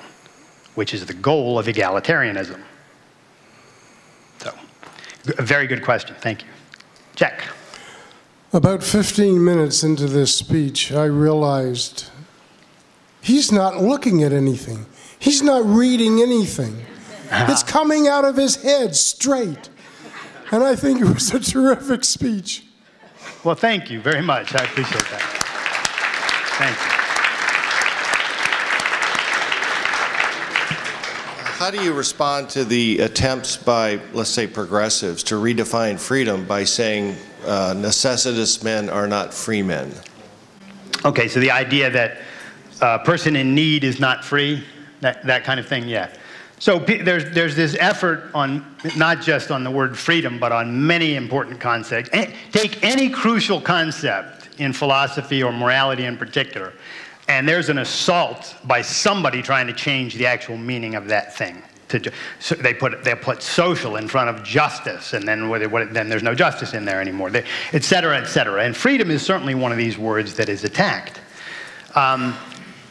which is the goal of egalitarianism. So, a very good question, thank you. Jack. About 15 minutes into this speech, I realized he's not looking at anything. He's not reading anything. It's coming out of his head straight. And I think it was a terrific speech. Well, thank you very much. I appreciate that. Thank you. How do you respond to the attempts by, let's say, progressives to redefine freedom by saying necessitous men are not free men? Okay, so the idea that a person in need is not free, that kind of thing, yeah. So there's this effort on, not just on the word freedom, but on many important concepts. Take any crucial concept in philosophy or morality in particular, and there's an assault by somebody trying to change the actual meaning of that thing. So they put social in front of justice, and then then there's no justice in there anymore, et cetera, et cetera. And freedom is certainly one of these words that is attacked.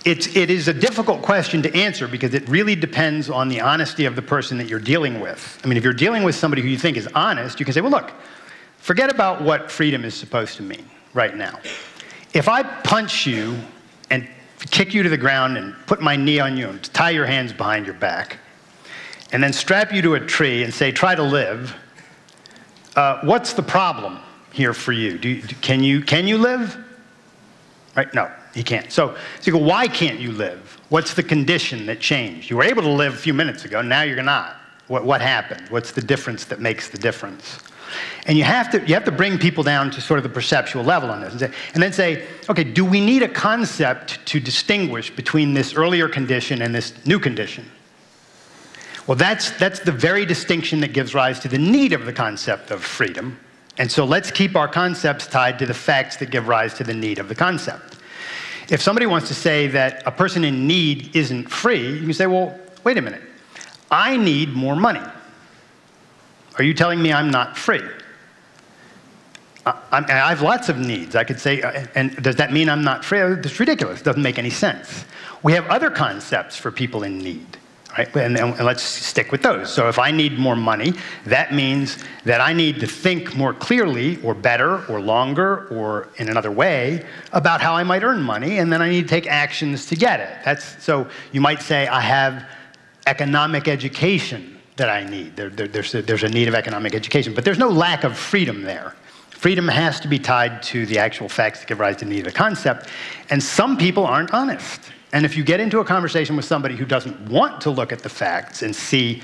It is a difficult question to answer because it really depends on the honesty of the person that you're dealing with. I mean, if you're dealing with somebody who you think is honest, you can say, well, look, forget about what freedom is supposed to mean right now. If I punch you and kick you to the ground and put my knee on you and tie your hands behind your back and then strap you to a tree and say, try to live, what's the problem here for you? Can you live? Right? No, you can't. So you go, why can't you live? What's the condition that changed? You were able to live a few minutes ago, now you're not. What happened? What's the difference that makes the difference? And you have to bring people down to sort of the perceptual level on this and then say, okay, do we need a concept to distinguish between this earlier condition and this new condition? Well, that's the very distinction that gives rise to the need of the concept of freedom. And so let's keep our concepts tied to the facts that give rise to the need of the concept. If somebody wants to say that a person in need isn't free, you can say, well, wait a minute. I need more money. Are you telling me I'm not free? I have lots of needs. I could say, and does that mean I'm not free? It's ridiculous. It doesn't make any sense. We have other concepts for people in need. Right? And let's stick with those. So if I need more money, that means that I need to think more clearly or better or longer or in another way about how I might earn money, and then I need to take actions to get it. So you might say I have economic education that I need. There's a need of economic education, but there's no lack of freedom there. Freedom has to be tied to the actual facts that give rise to the need of the concept, and some people aren't honest. And if you get into a conversation with somebody who doesn't want to look at the facts and see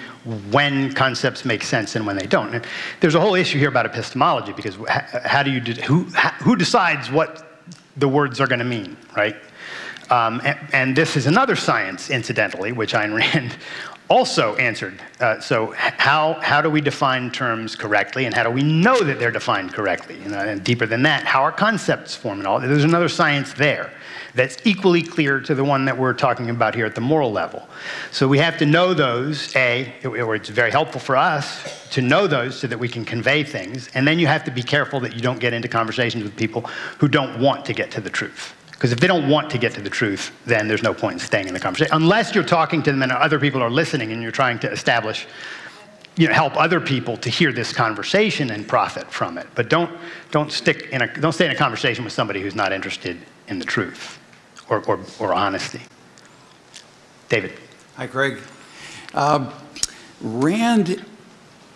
when concepts make sense and when they don't, and there's a whole issue here about epistemology, because who decides what the words are going to mean, right? And this is another science, incidentally, which Ayn Rand also answered. So how do we define terms correctly, and how do we know that they're defined correctly? And deeper than that, how are concepts formed and all? There's another science there that's equally clear to the one that we're talking about here at the moral level. So we have to know those, or it's very helpful for us to know those so that we can convey things, and then you have to be careful that you don't get into conversations with people who don't want to get to the truth. Because if they don't want to get to the truth, then there's no point in staying in the conversation. Unless you're talking to them and other people are listening and you're trying to establish help other people to hear this conversation and profit from it. But don't stay in a conversation with somebody who's not interested in the truth or honesty. David. Hi, Craig. Rand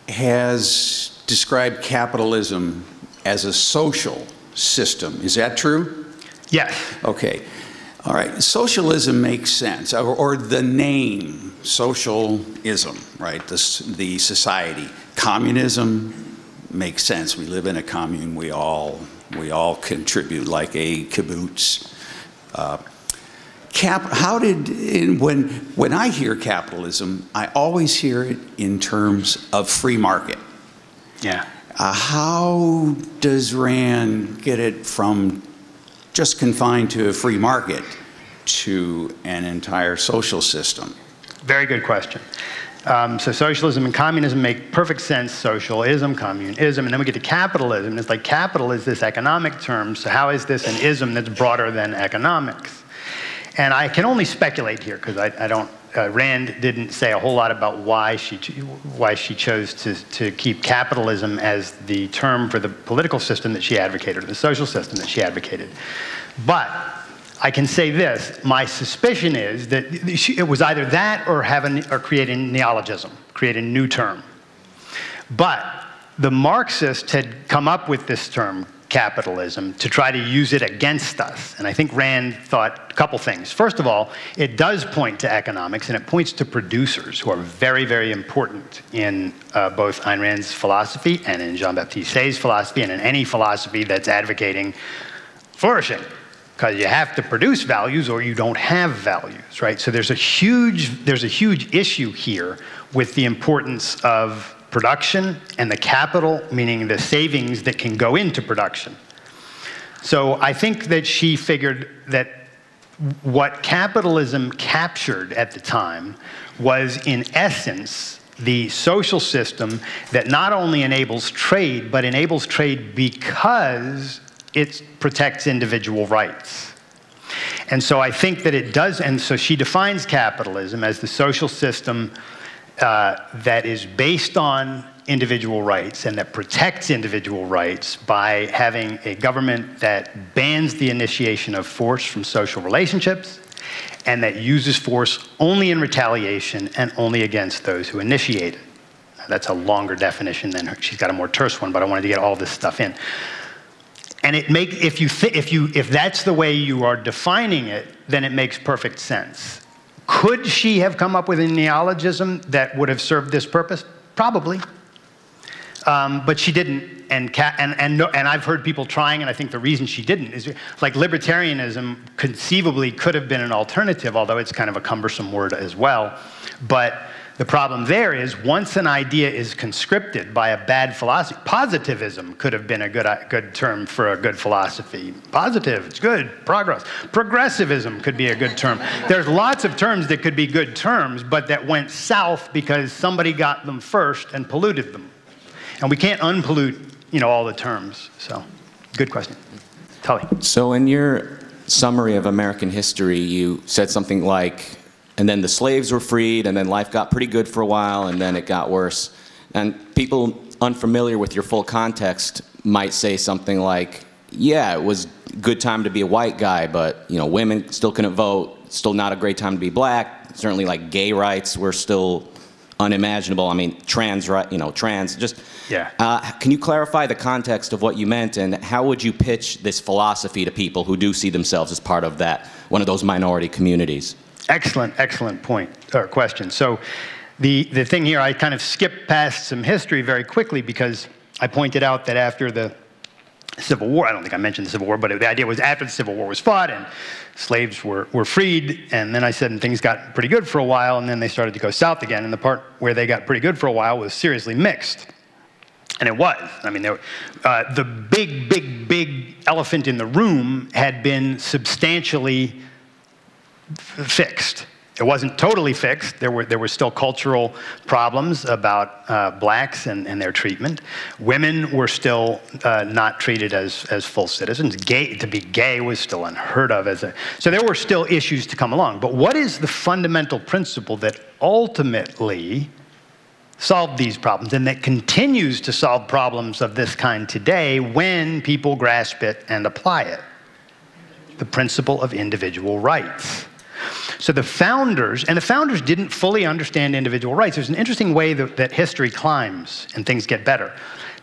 has described capitalism as a social system. Is that true? Yes. Okay. All right. Socialism makes sense, or the name socialism, right? The society. Communism makes sense. We live in a commune. We all contribute like a kibbutz. When I hear capitalism, I always hear it in terms of free market. Yeah. How does Rand get it from just confined to a free market to an entire social system? Very good question. So socialism and communism make perfect sense. Socialism, communism, and then we get to capitalism. It's like capital is this economic term, so how is this an ism that's broader than economics? And I can only speculate here because I don't. Rand didn't say a whole lot about why she chose to keep capitalism as the term for the political system that she advocated, or the social system that she advocated. But I can say this: my suspicion is that it was either that or create a neologism, create a new term. But the Marxists had come up with this term, capitalism, to try to use it against us. And I think Rand thought a couple things. First of all, it does point to economics, and it points to producers who are very, very important in both Ayn Rand's philosophy and in Jean-Baptiste Say's philosophy and in any philosophy that's advocating flourishing. Because you have to produce values or you don't have values, right? So there's a huge issue here with the importance of production and the capital, meaning the savings that can go into production. So I think that she figured that what capitalism captured at the time was, in essence, the social system that not only enables trade, but enables trade because it protects individual rights. And so I think that it does, and so she defines capitalism as the social system that is based on individual rights and that protects individual rights by having a government that bans the initiation of force from social relationships and that uses force only in retaliation and only against those who initiate it. Now, that's a longer definition than she's got a more terse one, but I wanted to get all this stuff in. And if that's the way you are defining it, then it makes perfect sense. Could she have come up with a neologism that would have served this purpose? Probably. But she didn't. And I've heard people trying, and I think the reason she didn't is like libertarianism conceivably could have been an alternative, although it's kind of a cumbersome word as well. But the problem there is once an idea is conscripted by a bad philosophy, positivism could have been a good term for a good philosophy. Positive, it's good, progress. Progressivism could be a good term. There's lots of terms that could be good terms, but that went south because somebody got them first and polluted them. And we can't unpollute, all the terms. So, good question. Tully. So in your summary of American history, you said something like, and then the slaves were freed, and then life got pretty good for a while, and then it got worse. And people unfamiliar with your full context might say something like, yeah, it was a good time to be a white guy, but women still couldn't vote, still not a great time to be black. Certainly like gay rights were still unimaginable. I mean, trans, just, yeah. Can you clarify the context of what you meant, and how would you pitch this philosophy to people who do see themselves as part of one of those minority communities? Excellent point, or question. So the thing here, I kind of skipped past some history very quickly because I pointed out that after the Civil War, I don't think I mentioned the Civil War, but the idea was after the Civil War was fought and slaves were freed, and then I said and things got pretty good for a while, and then they started to go south again, and the part where they got pretty good for a while was seriously mixed. And it was. I mean, the big elephant in the room had been substantially fixed. It wasn't totally fixed. There were still cultural problems about blacks and their treatment. Women were still not treated as full citizens. To be gay was still unheard of so there were still issues to come along. But what is the fundamental principle that ultimately solved these problems and that continues to solve problems of this kind today when people grasp it and apply it. The principle of individual rights. So the founders didn't fully understand individual rights. There's an interesting way that history climbs and things get better.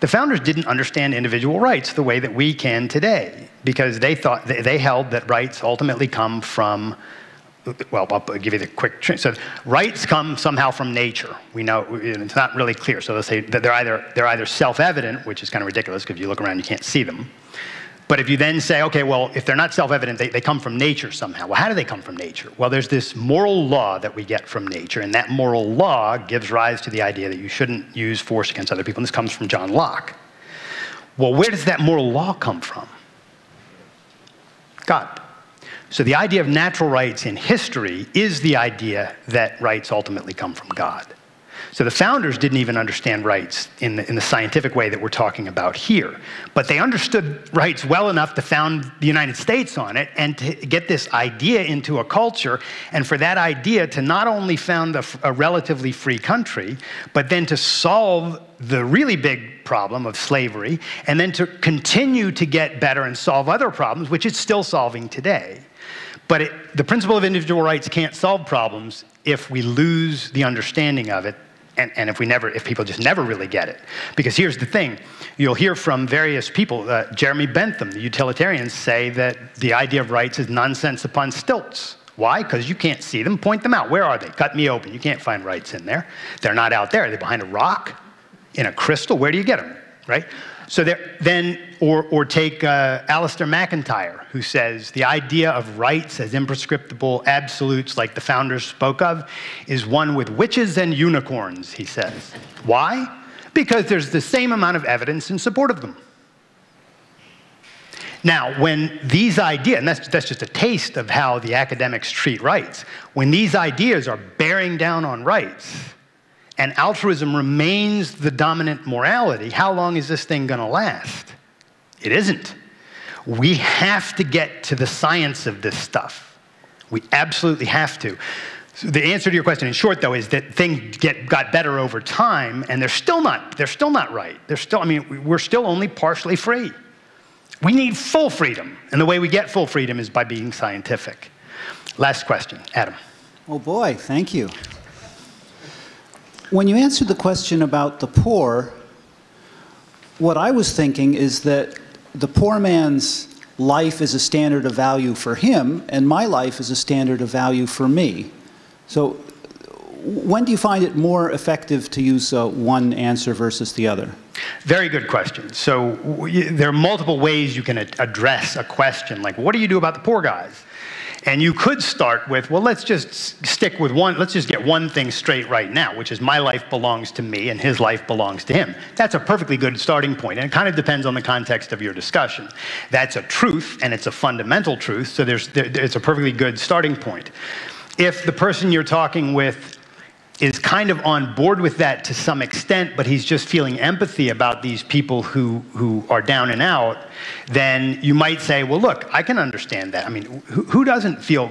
The founders didn't understand individual rights the way that we can today, because they held that rights ultimately come from, well, I'll give you the quick. So rights come somehow from nature. We know it's not really clear. So they'll say that they're either self-evident, which is kind of ridiculous because if you look around you can't see them. But if you then say, okay, well, if they're not self-evident, they come from nature somehow. Well, how do they come from nature? Well, there's this moral law that we get from nature, and that moral law gives rise to the idea that you shouldn't use force against other people, and this comes from John Locke. Well, where does that moral law come from? God. So the idea of natural rights in history is the idea that rights ultimately come from God. So the founders didn't even understand rights in the scientific way that we're talking about here. But they understood rights well enough to found the United States on it and to get this idea into a culture, and for that idea to not only found a relatively free country, but then to solve the really big problem of slavery, and then to continue to get better and solve other problems, which it's still solving today. But the principle of individual rights can't solve problems if we lose the understanding of it. And if people just never really get it. Because here's the thing, you'll hear from various people, Jeremy Bentham, the utilitarians, say that the idea of rights is nonsense upon stilts. Why? Because you can't see them. Point them out. Where are they? Cut me open. You can't find rights in there. They're not out there. They're behind a rock, in a crystal. Where do you get them, right? So or take Alistair McIntyre, who says the idea of rights as imprescriptible absolutes like the founders spoke of is one with witches and unicorns, he says. Why? Because there's the same amount of evidence in support of them. Now, when these ideas, and that's just a taste of how the academics treat rights, when these ideas are bearing down on rights, and altruism remains the dominant morality, how long is this thing going to last? It isn't. We have to get to the science of this stuff. We absolutely have to. So the answer to your question in short, though, is that things got better over time, and they're still not right. We're still only partially free. We need full freedom, and the way we get full freedom is by being scientific. Last question, Adam. Oh boy, thank you. When you answered the question about the poor, what I was thinking is that the poor man's life is a standard of value for him, and my life is a standard of value for me. So when do you find it more effective to use one answer versus the other? Very good question. So there are multiple ways you can address a question, like what do you do about the poor guys? And you could start with, well, let's just stick with one, let's just get one thing straight right now, which is my life belongs to me and his life belongs to him. That's a perfectly good starting point, and it kind of depends on the context of your discussion. That's a truth, and it's a fundamental truth, so it's a perfectly good starting point. If the person you're talking with is kind of on board with that to some extent, but he's just feeling empathy about these people who are down and out, then you might say, well, look, I can understand that. I mean, who doesn't feel,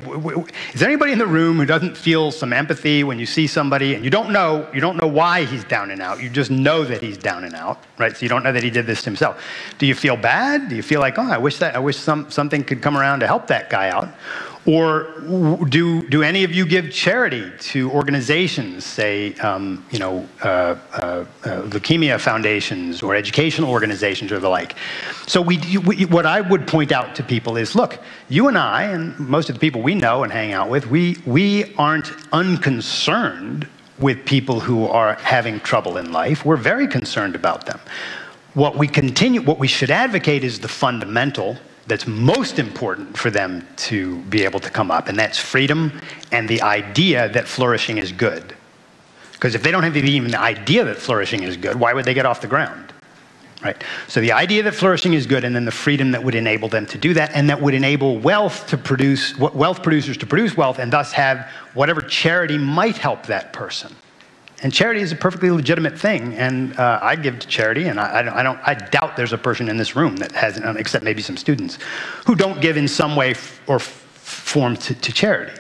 is there anybody in the room who doesn't feel some empathy when you see somebody and you don't know why he's down and out, you just know that he's down and out, right? So you don't know that he did this to himself. Do you feel bad? Do you feel like, oh, I wish something could come around to help that guy out? Or do any of you give charity to organizations, say, leukemia foundations or educational organizations or the like? So what I would point out to people is, look, you and I, and most of the people we know and hang out with, we aren't unconcerned with people who are having trouble in life. We're very concerned about them. What we should advocate is the fundamental that's most important for them to be able to come up, and that's freedom and the idea that flourishing is good. Because if they don't have even the idea that flourishing is good, why would they get off the ground, right? So the idea that flourishing is good, and then the freedom that would enable them to do that, and that would enable wealth producers to produce wealth, and thus have whatever charity might help that person. And charity is a perfectly legitimate thing, and I give to charity, and I doubt there's a person in this room that hasn't, except maybe some students, who don't give in some way or form to charity.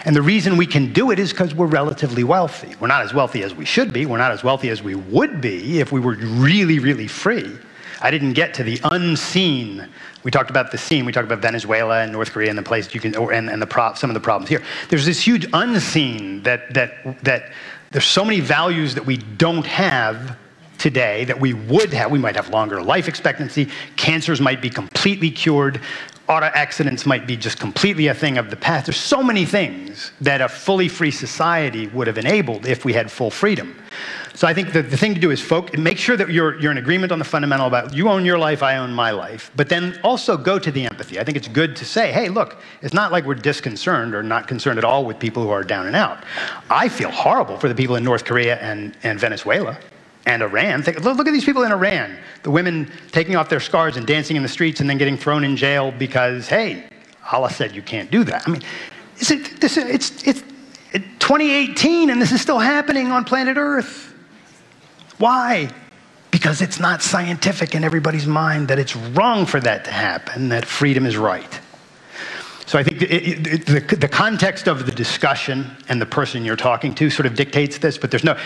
And the reason we can do it is because we're relatively wealthy. We're not as wealthy as we should be. We're not as wealthy as we would be if we were really, really free. I didn't get to the unseen. We talked about the seen. We talked about Venezuela and North Korea and the places you can, some of the problems here. There's this huge unseen that there's so many values that we don't have today that we would have. We might have longer life expectancy. Cancers might be completely cured. Auto accidents might be just completely a thing of the past. There's so many things that a fully free society would have enabled if we had full freedom. So I think the thing to do is make sure that you're in agreement on the fundamental about you own your life, I own my life, but then also go to the empathy. I think it's good to say, hey, look, it's not like we're disconcerted or not concerned at all with people who are down and out. I feel horrible for the people in North Korea and Venezuela and Iran. Look at these people in Iran, the women taking off their scarves and dancing in the streets and then getting thrown in jail because, hey, Allah said you can't do that. I mean, it's 2018 and this is still happening on planet Earth. Why? Because it's not scientific in everybody's mind that it's wrong for that to happen, that freedom is right. So I think the context of the discussion and the person you're talking to sort of dictates this, but there's no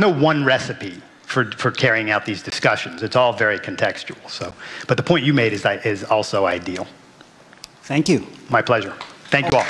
one recipe for carrying out these discussions. It's all very contextual. So, but the point you made is also ideal. Thank you. My pleasure. Thank you all.